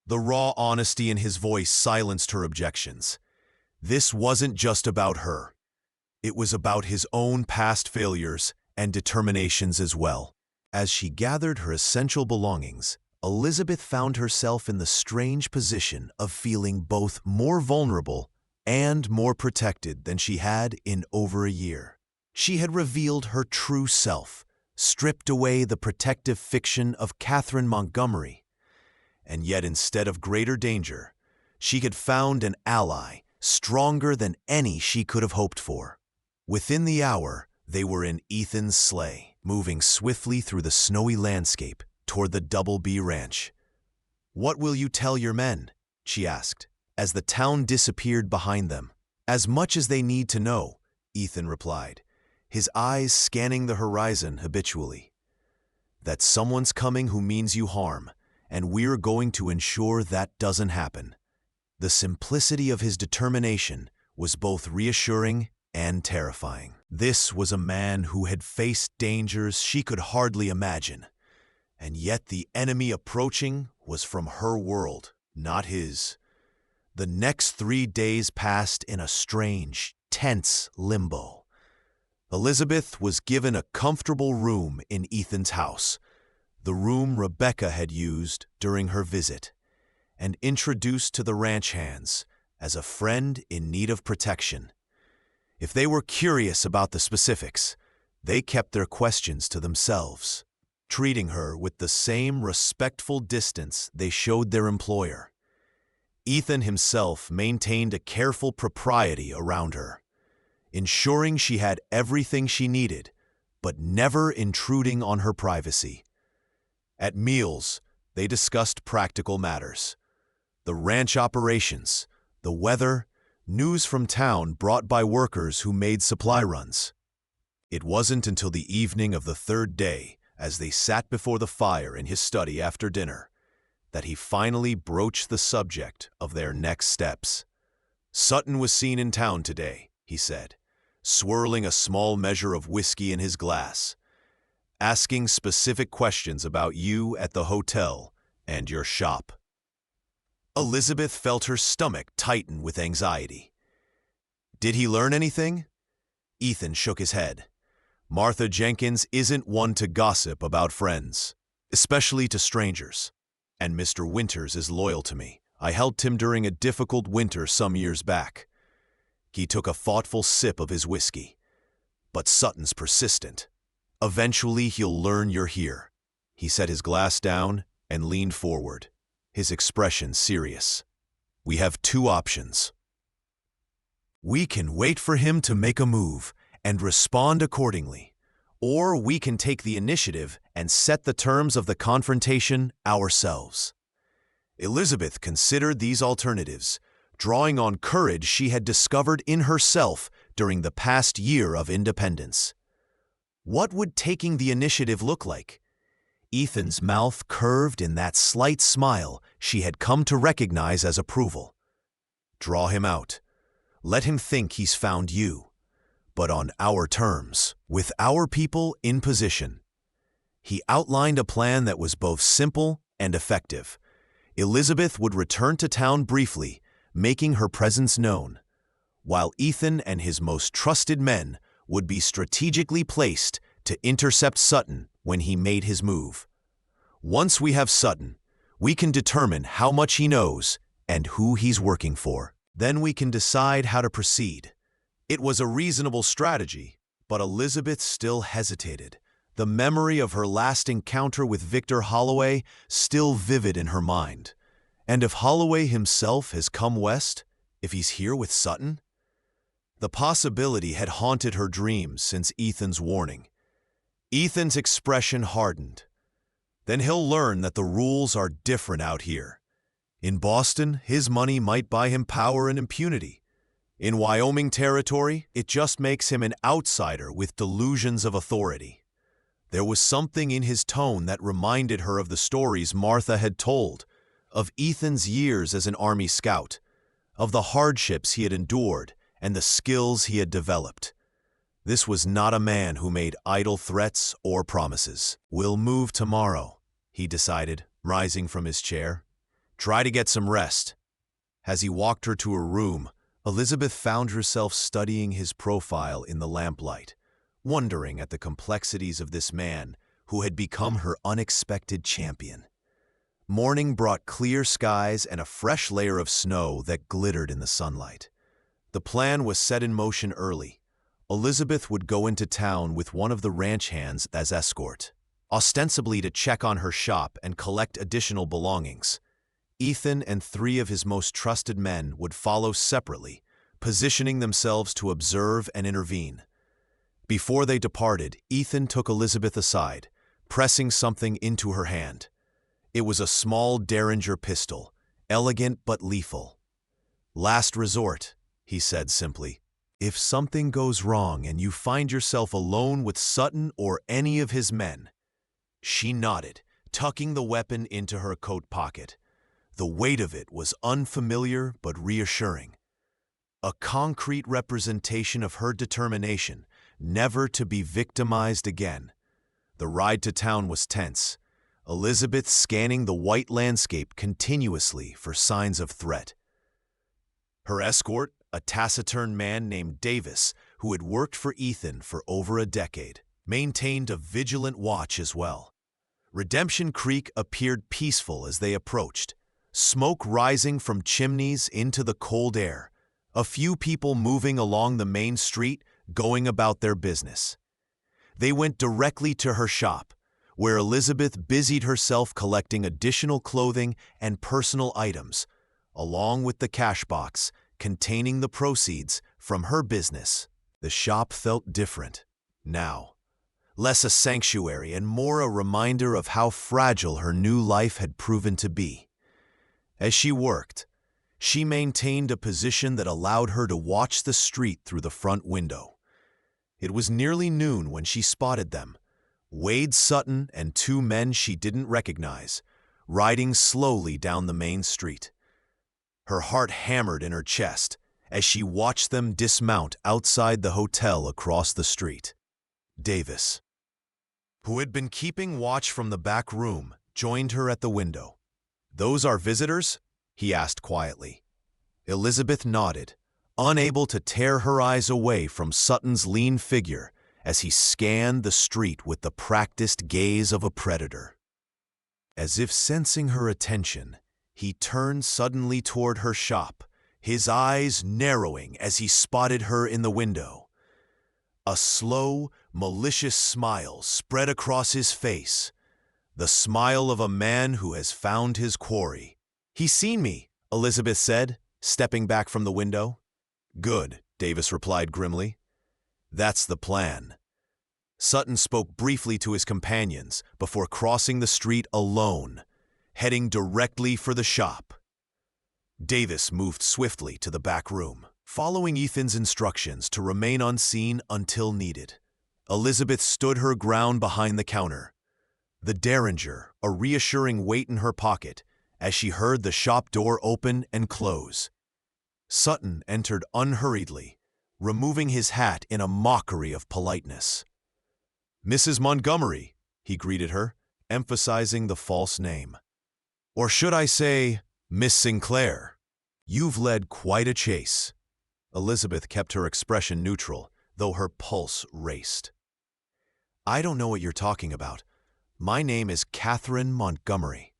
The raw honesty in his voice silenced her objections. This wasn't just about her. It was about his own past failures and determinations as well. As she gathered her essential belongings, Elizabeth found herself in the strange position of feeling both more vulnerable and more protected than she had in over a year. She had revealed her true self, stripped away the protective fiction of Catherine Montgomery. And yet, instead of greater danger, she had found an ally stronger than any she could have hoped for. Within the hour, they were in Ethan's sleigh, moving swiftly through the snowy landscape toward the Double B Ranch. "What will you tell your men?" she asked, as the town disappeared behind them. "As much as they need to know," Ethan replied, his eyes scanning the horizon habitually. "That someone's coming who means you harm, and we're going to ensure that doesn't happen." The simplicity of his determination was both reassuring and terrifying. This was a man who had faced dangers she could hardly imagine, and yet the enemy approaching was from her world, not his. The next 3 days passed in a strange, tense limbo. Elizabeth was given a comfortable room in Ethan's house, the room Rebecca had used during her visit, and introduced to the ranch hands as a friend in need of protection. If they were curious about the specifics, they kept their questions to themselves, treating her with the same respectful distance they showed their employer. Ethan himself maintained a careful propriety around her, ensuring she had everything she needed, but never intruding on her privacy. At meals, they discussed practical matters: the ranch operations, the weather, news from town brought by workers who made supply runs. It wasn't until the evening of the 3rd day, as they sat before the fire in his study after dinner, that he finally broached the subject of their next steps. "Sutton was seen in town today," he said, swirling a small measure of whiskey in his glass. asking specific questions about you at the hotel and your shop. Elizabeth felt her stomach tighten with anxiety. Did he learn anything? Ethan shook his head. Martha Jenkins isn't one to gossip about friends, especially to strangers. And Mr. Winters is loyal to me. I helped him during a difficult winter some years back. He took a thoughtful sip of his whiskey. But Sutton's persistent. Eventually he'll learn you're here. He set his glass down and leaned forward, his expression serious. We have two options. We can wait for him to make a move and respond accordingly, or we can take the initiative and set the terms of the confrontation ourselves. Elizabeth considered these alternatives, drawing on courage she had discovered in herself during the past year of independence. What would taking the initiative look like? Ethan's mouth curved in that slight smile she had come to recognize as approval. Draw him out. Let him think he's found you. But on our terms, with our people in position. He outlined a plan that was both simple and effective. Elizabeth would return to town briefly, making her presence known, while Ethan and his most trusted men would be strategically placed to intercept Sutton when he made his move. Once we have Sutton, we can determine how much he knows and who he's working for. Then we can decide how to proceed. It was a reasonable strategy, but Elizabeth still hesitated, the memory of her last encounter with Victor Holloway still vivid in her mind. And if Holloway himself has come west, if he's here with Sutton? The possibility had haunted her dreams since Ethan's warning. Ethan's expression hardened. Then he'll learn that the rules are different out here. In Boston, his money might buy him power and impunity. In Wyoming territory, it just makes him an outsider with delusions of authority. There was something in his tone that reminded her of the stories Martha had told, of Ethan's years as an Army scout, of the hardships he had endured and the skills he had developed. This was not a man who made idle threats or promises. We'll move tomorrow, he decided, rising from his chair. Try to get some rest. As he walked her to her room, Elizabeth found herself studying his profile in the lamplight, wondering at the complexities of this man who had become her unexpected champion. Morning brought clear skies and a fresh layer of snow that glittered in the sunlight. The plan was set in motion early. Elizabeth would go into town with one of the ranch hands as escort, ostensibly to check on her shop and collect additional belongings. Ethan and 3 of his most trusted men would follow separately, positioning themselves to observe and intervene. Before they departed, Ethan took Elizabeth aside, pressing something into her hand. It was a small Derringer pistol, elegant but lethal. Last resort, he said simply. If something goes wrong and you find yourself alone with Sutton or any of his men. She nodded, tucking the weapon into her coat pocket. The weight of it was unfamiliar but reassuring. A concrete representation of her determination, never to be victimized again. The ride to town was tense, Elizabeth scanning the white landscape continuously for signs of threat. Her escort, a taciturn man named Davis, who had worked for Ethan for over a decade, maintained a vigilant watch as well. Redemption Creek appeared peaceful as they approached, smoke rising from chimneys into the cold air, a few people moving along the main street, going about their business. They went directly to her shop, where Elizabeth busied herself collecting additional clothing and personal items, along with the cash box containing the proceeds from her business. The shop felt different now, less a sanctuary and more a reminder of how fragile her new life had proven to be. As she worked, she maintained a position that allowed her to watch the street through the front window. It was nearly noon when she spotted them, Wade Sutton and 2 men she didn't recognize, riding slowly down the main street. Her heart hammered in her chest as she watched them dismount outside the hotel across the street. Davis, who had been keeping watch from the back room, joined her at the window. "Those are visitors?" he asked quietly. Elizabeth nodded, unable to tear her eyes away from Sutton's lean figure as he scanned the street with the practiced gaze of a predator. As if sensing her attention, he turned suddenly toward her shop, his eyes narrowing as he spotted her in the window. A slow, malicious smile spread across his face, the smile of a man who has found his quarry. "He's seen me," Elizabeth said, stepping back from the window. "Good," Davis replied grimly. "That's the plan." Sutton spoke briefly to his companions before crossing the street alone, heading directly for the shop. Davis moved swiftly to the back room, following Ethan's instructions to remain unseen until needed. Elizabeth stood her ground behind the counter, the derringer a reassuring weight in her pocket as she heard the shop door open and close. Sutton entered unhurriedly, removing his hat in a mockery of politeness. "Mrs. Montgomery," he greeted her, emphasizing the false name. "Or should I say, Miss Sinclair? You've led quite a chase." Elizabeth kept her expression neutral, though her pulse raced. "I don't know what you're talking about. My name is Catherine Montgomery."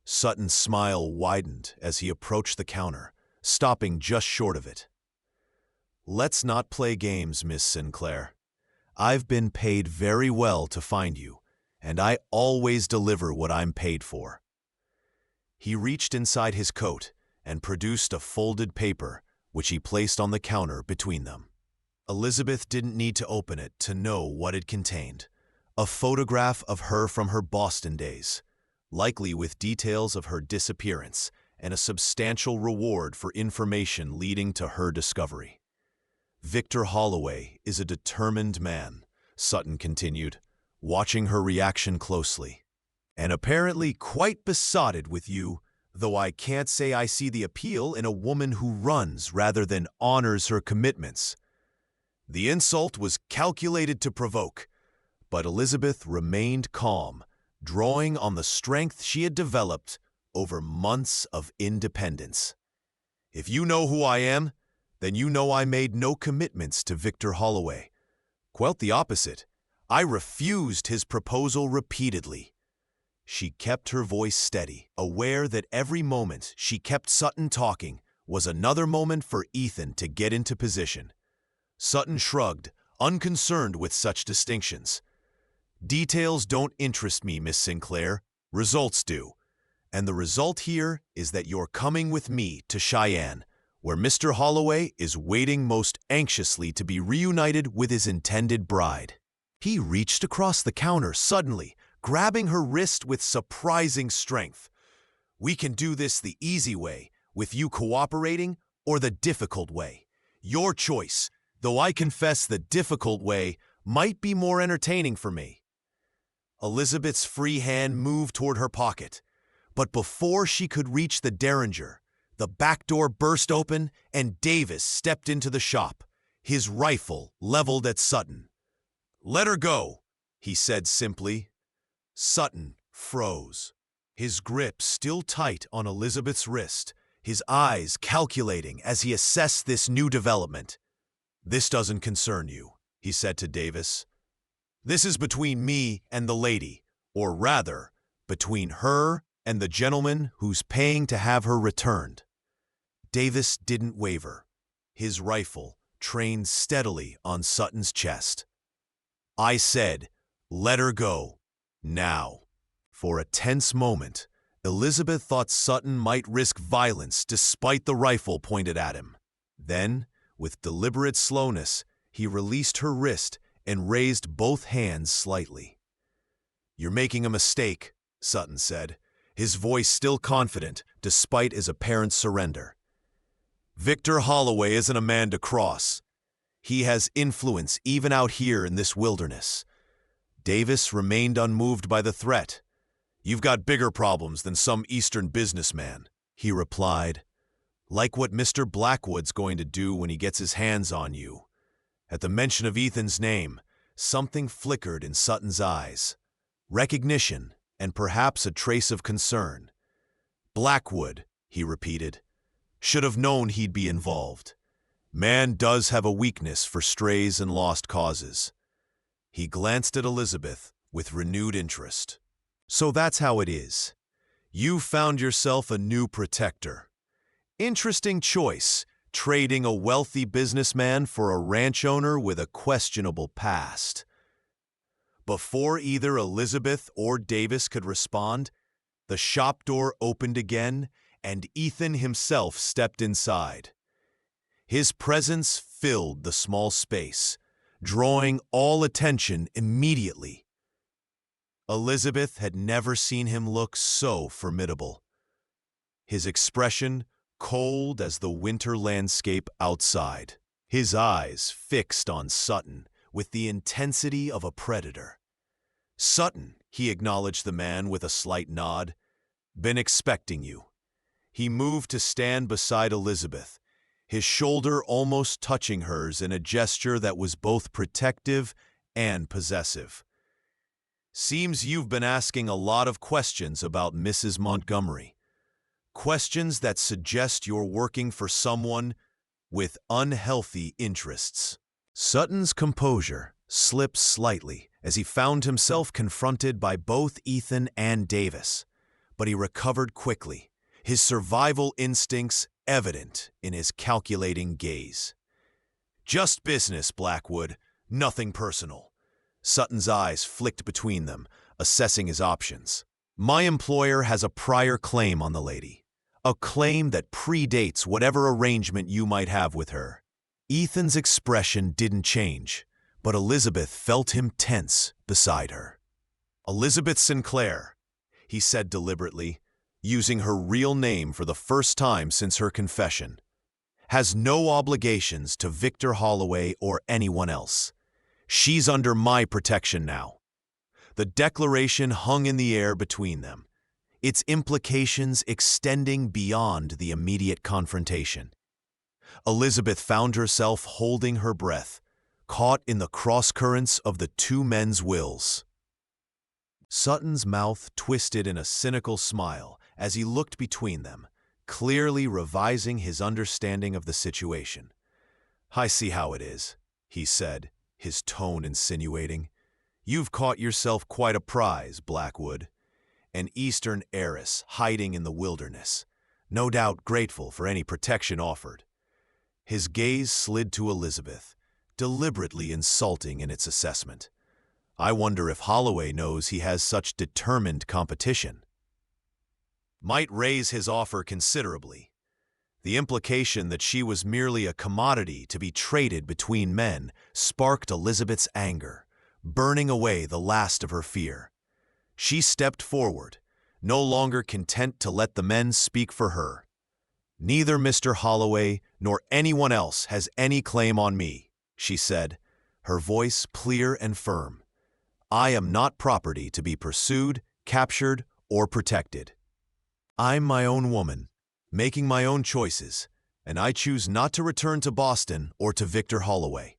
Sutton's smile widened as he approached the counter, stopping just short of it. "Let's not play games, Miss Sinclair. I've been paid very well to find you, and I always deliver what I'm paid for." He reached inside his coat and produced a folded paper, which he placed on the counter between them. Elizabeth didn't need to open it to know what it contained. A photograph of her from her Boston days, likely with details of her disappearance and a substantial reward for information leading to her discovery. "Victor Holloway is a determined man," Sutton continued, watching her reaction closely. "And apparently quite besotted with you, though I can't say I see the appeal in a woman who runs rather than honors her commitments." The insult was calculated to provoke, but Elizabeth remained calm, drawing on the strength she had developed over months of independence. "If you know who I am, then you know I made no commitments to Victor Holloway. Quite the opposite. I refused his proposal repeatedly." She kept her voice steady, aware that every moment she kept Sutton talking was another moment for Ethan to get into position. Sutton shrugged, unconcerned with such distinctions. "Details don't interest me, Miss Sinclair. Results do. And the result here is that you're coming with me to Cheyenne, where Mr. Holloway is waiting most anxiously to be reunited with his intended bride." He reached across the counter suddenly, grabbing her wrist with surprising strength. "We can do this the easy way, with you cooperating, or the difficult way. Your choice, though I confess the difficult way might be more entertaining for me." Elizabeth's free hand moved toward her pocket, but before she could reach the derringer, the back door burst open and Davis stepped into the shop, his rifle leveled at Sutton. "Let her go," he said simply. Sutton froze, his grip still tight on Elizabeth's wrist, his eyes calculating as he assessed this new development. "This doesn't concern you," he said to Davis. "This is between me and the lady, or rather, between her and the gentleman who's paying to have her returned." Davis didn't waver, his rifle trained steadily on Sutton's chest. "I said, let her go, now." For a tense moment, Elizabeth thought Sutton might risk violence despite the rifle pointed at him. Then, with deliberate slowness, he released her wrist and raised both hands slightly. "You're making a mistake," Sutton said, his voice still confident despite his apparent surrender. "Victor Holloway isn't a man to cross. He has influence even out here in this wilderness." Davis remained unmoved by the threat. "You've got bigger problems than some Eastern businessman," he replied. "Like what Mr. Blackwood's going to do when he gets his hands on you." At the mention of Ethan's name, Something flickered in Sutton's eyes. Recognition, and perhaps a trace of concern. "Blackwood," he repeated. "Should have known he'd be involved. Man does have a weakness for strays and lost causes." He glanced at Elizabeth with renewed interest. "So that's how it is. You found yourself a new protector. Interesting choice, trading a wealthy businessman for a ranch owner with a questionable past." Before either Elizabeth or Davis could respond, the shop door opened again, and Ethan himself stepped inside. His presence filled the small space, drawing all attention immediately. Elizabeth had never seen him look so formidable. His expression cold as the winter landscape outside, his eyes fixed on Sutton with the intensity of a predator. "Sutton," he acknowledged the man with a slight nod. "Been expecting you." He moved to stand beside Elizabeth, his shoulder almost touching hers in a gesture that was both protective and possessive. "Seems you've been asking a lot of questions about Mrs. Montgomery. Questions that suggest you're working for someone with unhealthy interests." Sutton's composure slipped slightly as he found himself confronted by both Ethan and Davis, but he recovered quickly, his survival instincts evident in his calculating gaze. "Just business, Blackwood, nothing personal." Sutton's eyes flicked between them, assessing his options. "My employer has a prior claim on the lady, a claim that predates whatever arrangement you might have with her." Ethan's expression didn't change, but Elizabeth felt him tense beside her. "Elizabeth Sinclair," he said deliberately, using her real name for the first time since her confession, "has no obligations to Victor Holloway or anyone else. She's under my protection now." The declaration hung in the air between them, its implications extending beyond the immediate confrontation. Elizabeth found herself holding her breath, caught in the crosscurrents of the two men's wills. Sutton's mouth twisted in a cynical smile as he looked between them, clearly revising his understanding of the situation. "I see how it is," he said, his tone insinuating. "You've caught yourself quite a prize, Blackwood. An Eastern heiress hiding in the wilderness, no doubt grateful for any protection offered." His gaze slid to Elizabeth, deliberately insulting in its assessment. "I wonder if Holloway knows he has such determined competition." Might raise his offer considerably. The implication that she was merely a commodity to be traded between men sparked Elizabeth's anger, burning away the last of her fear. She stepped forward, no longer content to let the men speak for her. "Neither Mr. Holloway nor anyone else has any claim on me," she said, her voice clear and firm. "I am not property to be pursued, captured, or protected. I'm my own woman, making my own choices, and I choose not to return to Boston or to Victor Holloway."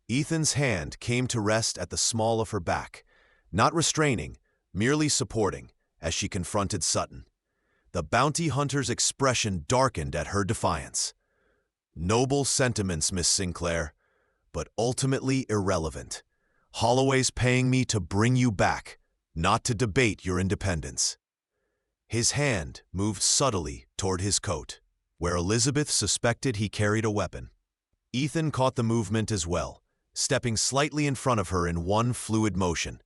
Ethan's hand came to rest at the small of her back, not restraining, merely supporting, as she confronted Sutton. The bounty hunter's expression darkened at her defiance. "Noble sentiments, Miss Sinclair, but ultimately irrelevant. Holloway's paying me to bring you back, not to debate your independence." His hand moved subtly toward his coat, where Elizabeth suspected he carried a weapon. Ethan caught the movement as well, stepping slightly in front of her in one fluid motion.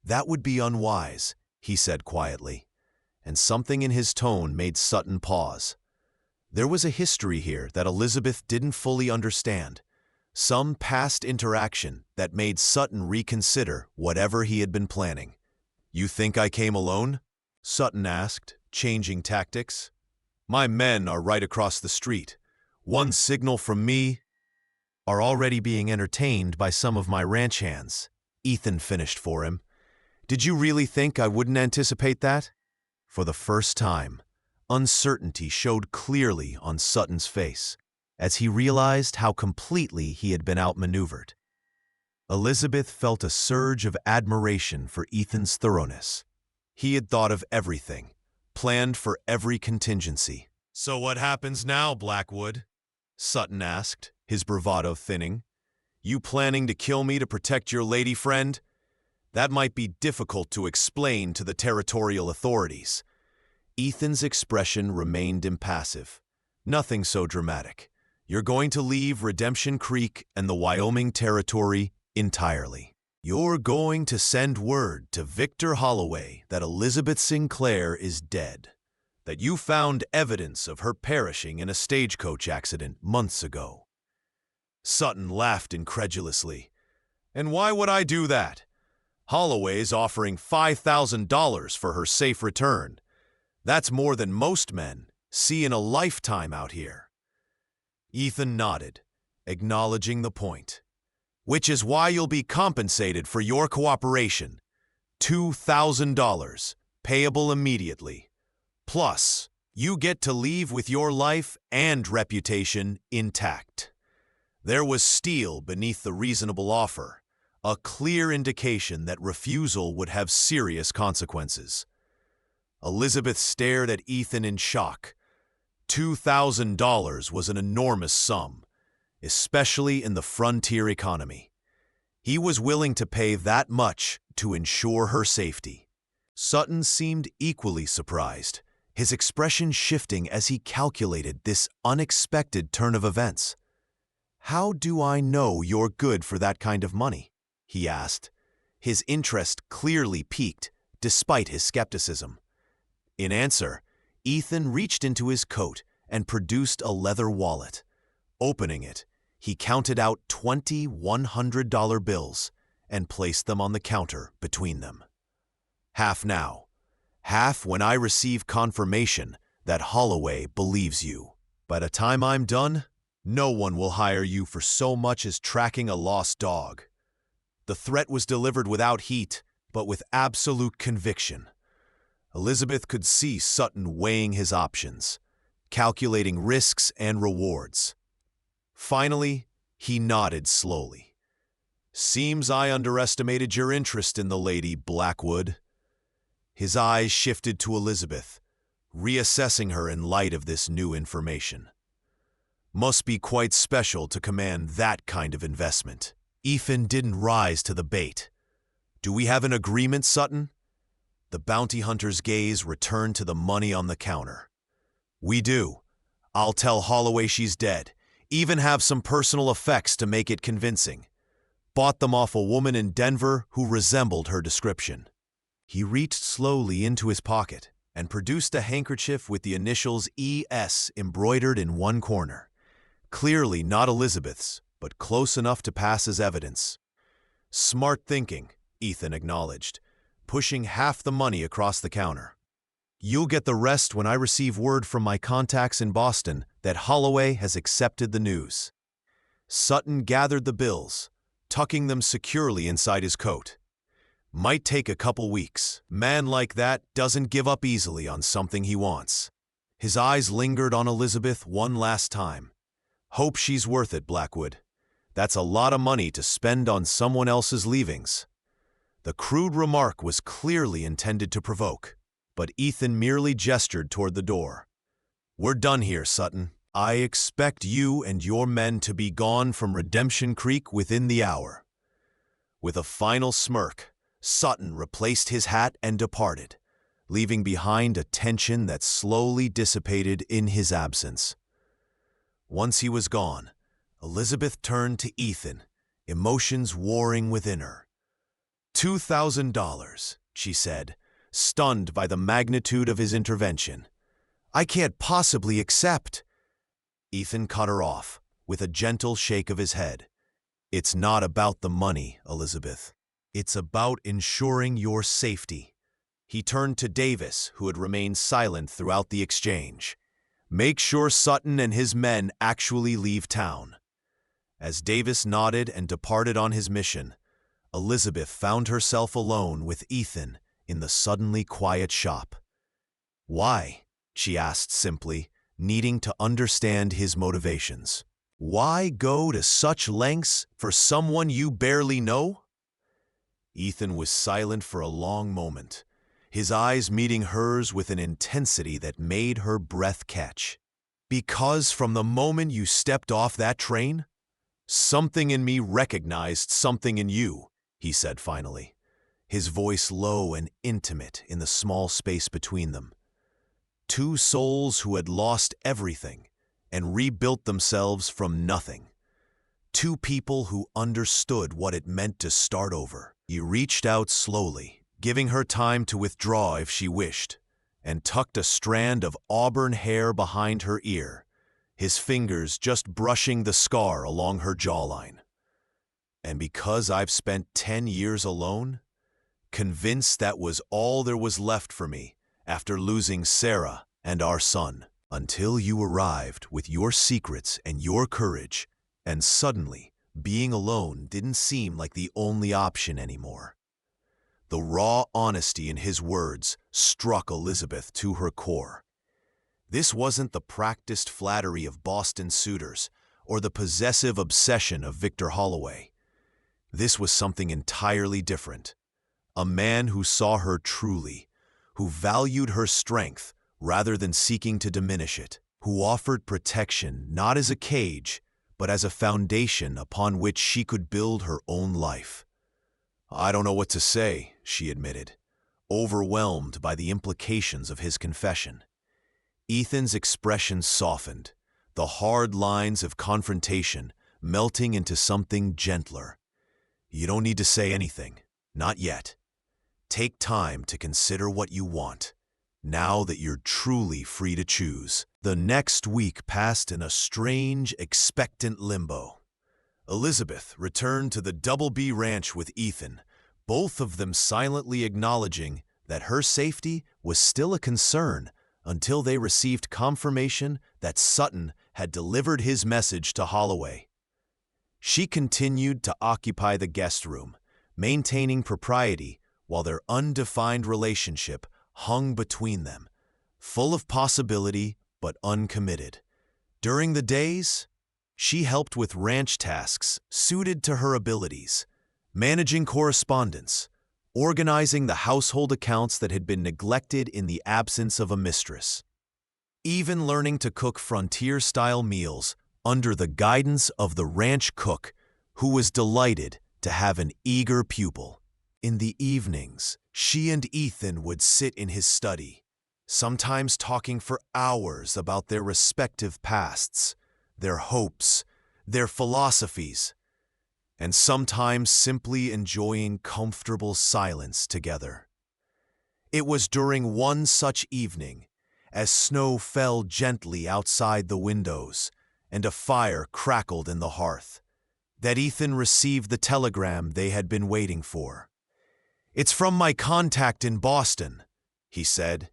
"That would be unwise," he said quietly, and something in his tone made Sutton pause. There was a history here that Elizabeth didn't fully understand, some past interaction that made Sutton reconsider whatever he had been planning. "You think I came alone?" Sutton asked, changing tactics. "My men are right across the street. One signal from me—" "Are already being entertained by some of my ranch hands," Ethan finished for him. "Did you really think I wouldn't anticipate that?" For the first time, uncertainty showed clearly on Sutton's face as he realized how completely he had been outmaneuvered. Elizabeth felt a surge of admiration for Ethan's thoroughness. He had thought of everything, planned for every contingency. "So what happens now, Blackwood?" Sutton asked, his bravado thinning. "You planning to kill me to protect your lady friend? That might be difficult to explain to the territorial authorities." Ethan's expression remained impassive. "Nothing so dramatic. You're going to leave Redemption Creek and the Wyoming Territory entirely. You're going to send word to Victor Holloway that Elizabeth Sinclair is dead, that you found evidence of her perishing in a stagecoach accident months ago." Sutton laughed incredulously. "And why would I do that? Holloway's offering $5,000 for her safe return. That's more than most men see in a lifetime out here." Ethan nodded, acknowledging the point. "Which is why you'll be compensated for your cooperation. $2,000, payable immediately. Plus, you get to leave with your life and reputation intact." There was steel beneath the reasonable offer, a clear indication that refusal would have serious consequences. Elizabeth stared at Ethan in shock. $2,000 was an enormous sum, especially in the frontier economy. He was willing to pay that much to ensure her safety. Sutton seemed equally surprised, his expression shifting as he calculated this unexpected turn of events. "How do I know you're good for that kind of money?" he asked, his interest clearly piqued despite his skepticism. In answer, Ethan reached into his coat and produced a leather wallet. Opening it, he counted out 20 $100 bills and placed them on the counter between them. "Half now, half when I receive confirmation that Holloway believes you. By the time I'm done, no one will hire you for so much as tracking a lost dog." The threat was delivered without heat, but with absolute conviction. Elizabeth could see Sutton weighing his options, calculating risks and rewards. Finally, he nodded slowly. "Seems I underestimated your interest in the lady, Blackwood." His eyes shifted to Elizabeth, reassessing her in light of this new information. "Must be quite special to command that kind of investment." Ethan didn't rise to the bait. "Do we have an agreement, Sutton?" The bounty hunter's gaze returned to the money on the counter. "We do. I'll tell Holloway she's dead, even have some personal effects to make it convincing. Bought them off a woman in Denver who resembled her description." He reached slowly into his pocket and produced a handkerchief with the initials E.S. embroidered in one corner. Clearly not Elizabeth's, but close enough to pass as evidence. "Smart thinking," Ethan acknowledged, pushing half the money across the counter. "You'll get the rest when I receive word from my contacts in Boston that Holloway has accepted the news." Sutton gathered the bills, tucking them securely inside his coat. "Might take a couple weeks. Man like that doesn't give up easily on something he wants." His eyes lingered on Elizabeth one last time. "Hope she's worth it, Blackwood. That's a lot of money to spend on someone else's leavings." The crude remark was clearly intended to provoke, but Ethan merely gestured toward the door. "We're done here, Sutton. I expect you and your men to be gone from Redemption Creek within the hour." With a final smirk, Sutton replaced his hat and departed, leaving behind a tension that slowly dissipated in his absence. Once he was gone, Elizabeth turned to Ethan, emotions warring within her. $2,000, she said, stunned by the magnitude of his intervention. "I can't possibly accept." Ethan cut her off, with a gentle shake of his head. "It's not about the money, Elizabeth. It's about ensuring your safety." He turned to Davis, who had remained silent throughout the exchange. "Make sure Sutton and his men actually leave town." As Davis nodded and departed on his mission, Elizabeth found herself alone with Ethan in the suddenly quiet shop. "Why?" she asked simply, needing to understand his motivations. Why go to such lengths for someone you barely know? Ethan was silent for a long moment, his eyes meeting hers with an intensity that made her breath catch. Because from the moment you stepped off that train, something in me recognized something in you, he said finally, his voice low and intimate in the small space between them. Two souls who had lost everything and rebuilt themselves from nothing. Two people who understood what it meant to start over. He reached out slowly, giving her time to withdraw if she wished, and tucked a strand of auburn hair behind her ear, his fingers just brushing the scar along her jawline. And because I've spent 10 years alone, convinced that was all there was left for me after losing Sarah and our son, until you arrived with your secrets and your courage, and suddenly, being alone didn't seem like the only option anymore. The raw honesty in his words struck Elizabeth to her core. This wasn't the practiced flattery of Boston suitors or the possessive obsession of Victor Holloway. This was something entirely different. A man who saw her truly, who valued her strength rather than seeking to diminish it, who offered protection not as a cage, but as a foundation upon which she could build her own life. I don't know what to say, she admitted, overwhelmed by the implications of his confession. Ethan's expression softened, the hard lines of confrontation melting into something gentler. You don't need to say anything, not yet. Take time to consider what you want, now that you're truly free to choose. The next week passed in a strange, expectant limbo. Elizabeth returned to the Double B Ranch with Ethan, both of them silently acknowledging that her safety was still a concern until they received confirmation that Sutton had delivered his message to Holloway. She continued to occupy the guest room, maintaining propriety while their undefined relationship hung between them, full of possibility but uncommitted. During the days, she helped with ranch tasks suited to her abilities, managing correspondence, organizing the household accounts that had been neglected in the absence of a mistress, even learning to cook frontier-style meals under the guidance of the ranch cook, who was delighted to have an eager pupil. In the evenings, she and Ethan would sit in his study, sometimes talking for hours about their respective pasts, their hopes, their philosophies, and sometimes simply enjoying comfortable silence together. It was during one such evening, as snow fell gently outside the windows and a fire crackled in the hearth, that Ethan received the telegram they had been waiting for. "It's from my contact in Boston," he said,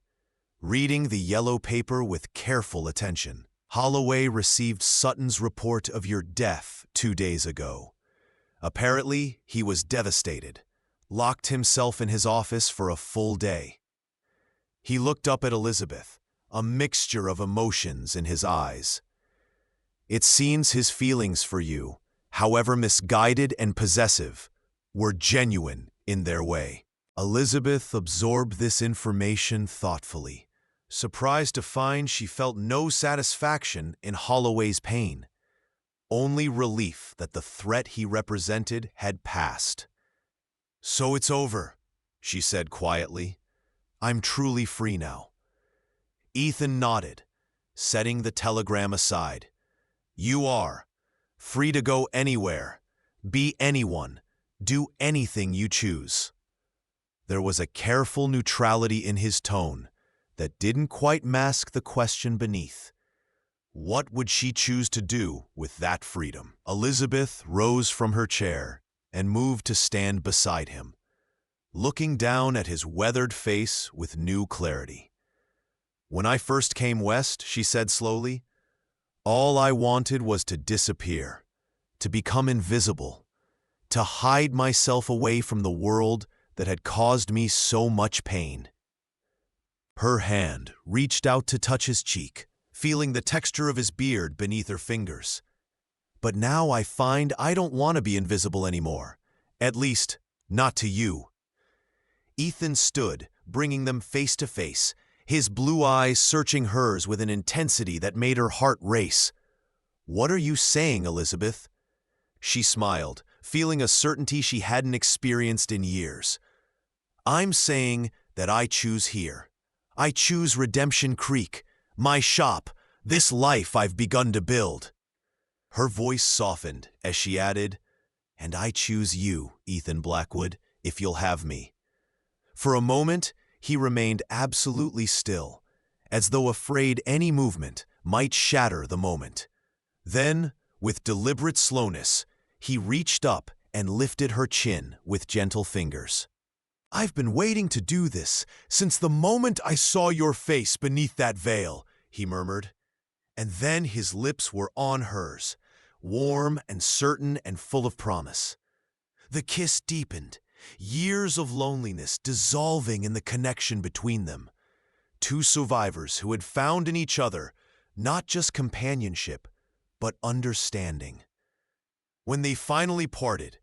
reading the yellow paper with careful attention. "Holloway received Sutton's report of your death 2 days ago. Apparently, he was devastated, locked himself in his office for a full day." He looked up at Elizabeth, a mixture of emotions in his eyes. It seems his feelings for you, however misguided and possessive, were genuine in their way. Elizabeth absorbed this information thoughtfully, surprised to find she felt no satisfaction in Holloway's pain, only relief that the threat he represented had passed. "So it's over," she said quietly. "I'm truly free now." Ethan nodded, setting the telegram aside. "You are free to go anywhere, be anyone, do anything you choose." There was a careful neutrality in his tone that didn't quite mask the question beneath. What would she choose to do with that freedom? Elizabeth rose from her chair and moved to stand beside him, looking down at his weathered face with new clarity. "When I first came west," she said slowly, "all I wanted was to disappear, to become invisible, to hide myself away from the world that had caused me so much pain." Her hand reached out to touch his cheek, feeling the texture of his beard beneath her fingers. But now I find I don't want to be invisible anymore. At least, not to you." Ethan stood, bringing them face to face, his blue eyes searching hers with an intensity that made her heart race. "What are you saying, Elizabeth?" She smiled, feeling a certainty she hadn't experienced in years. "I'm saying that I choose here. I choose Redemption Creek, my shop, this life I've begun to build." Her voice softened as she added, "And I choose you, Ethan Blackwood, if you'll have me." For a moment, he remained absolutely still, as though afraid any movement might shatter the moment. Then, with deliberate slowness, he reached up and lifted her chin with gentle fingers. "I've been waiting to do this since the moment I saw your face beneath that veil," he murmured. And then his lips were on hers, warm and certain and full of promise. The kiss deepened, years of loneliness dissolving in the connection between them. Two survivors who had found in each other not just companionship, but understanding. When they finally parted,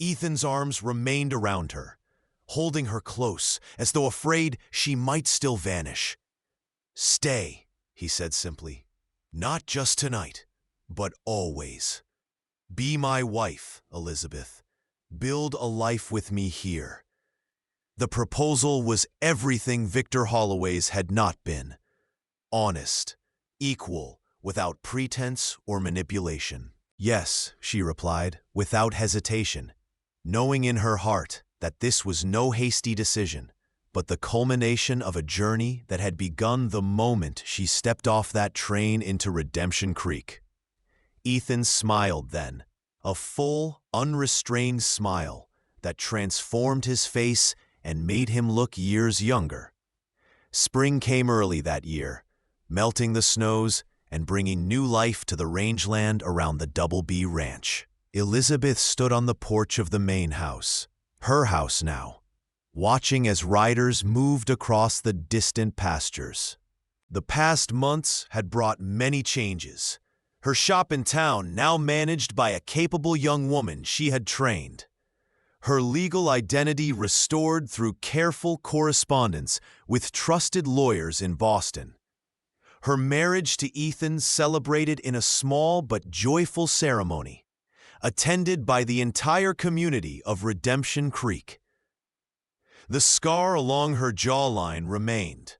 Ethan's arms remained around her, holding her close as though afraid she might still vanish. "Stay," he said simply. "Not just tonight, but always. Be my wife, Elizabeth. Build a life with me here." The proposal was everything Victor Holloway's had not been. Honest, equal, without pretense or manipulation. "Yes," she replied, without hesitation, knowing in her heart that this was no hasty decision, but the culmination of a journey that had begun the moment she stepped off that train into Redemption Creek. Ethan smiled then, a full, unrestrained smile that transformed his face and made him look years younger. Spring came early that year, melting the snows and bringing new life to the rangeland around the Double B Ranch. Elizabeth stood on the porch of the main house, her house now, watching as riders moved across the distant pastures. The past months had brought many changes. Her shop in town now managed by a capable young woman she had trained. Her legal identity restored through careful correspondence with trusted lawyers in Boston. Her marriage to Ethan celebrated in a small but joyful ceremony, attended by the entire community of Redemption Creek. The scar along her jawline remained,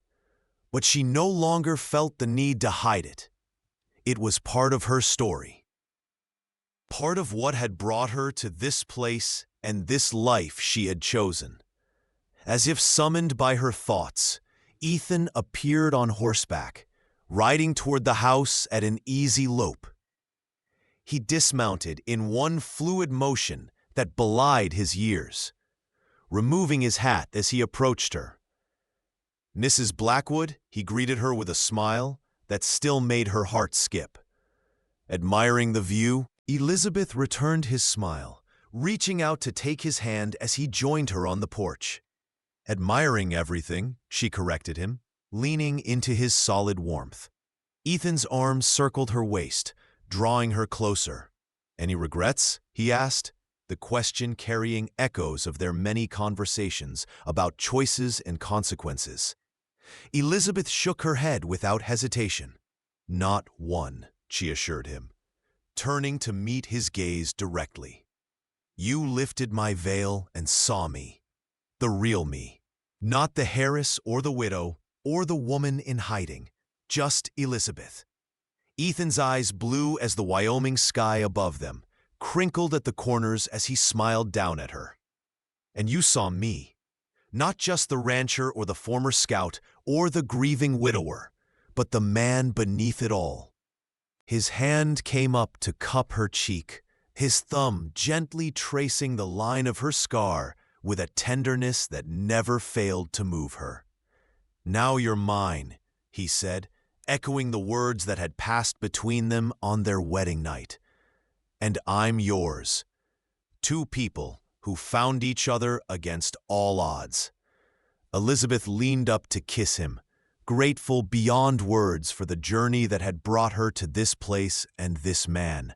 but she no longer felt the need to hide it. It was part of her story. Part of what had brought her to this place and this life she had chosen. As if summoned by her thoughts, Ethan appeared on horseback, riding toward the house at an easy lope. He dismounted in one fluid motion that belied his years, removing his hat as he approached her. "Mrs. Blackwood," he greeted her with a smile that still made her heart skip. Admiring the view, Elizabeth returned his smile, reaching out to take his hand as he joined her on the porch. "Admiring everything," she corrected him, leaning into his solid warmth. Ethan's arms circled her waist, drawing her closer. "Any regrets?" he asked, the question carrying echoes of their many conversations about choices and consequences. Elizabeth shook her head without hesitation. "Not one," she assured him, turning to meet his gaze directly. "You lifted my veil and saw me, the real me, not the heiress or the widow or the woman in hiding, just Elizabeth." Ethan's eyes, blue as the Wyoming sky above them, crinkled at the corners as he smiled down at her. "And you saw me, not just the rancher or the former scout or the grieving widower, but the man beneath it all." His hand came up to cup her cheek, his thumb gently tracing the line of her scar with a tenderness that never failed to move her. "Now you're mine," he said, echoing the words that had passed between them on their wedding night. "And I'm yours." Two people who found each other against all odds. Elizabeth leaned up to kiss him, grateful beyond words for the journey that had brought her to this place and this man.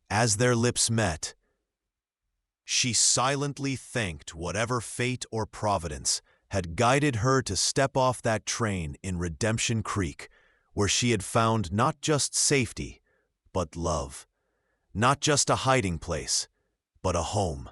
As their lips met, she silently thanked whatever fate or providence had guided her to step off that train in Redemption Creek, where she had found not just safety, but love. Not just a hiding place, but a home.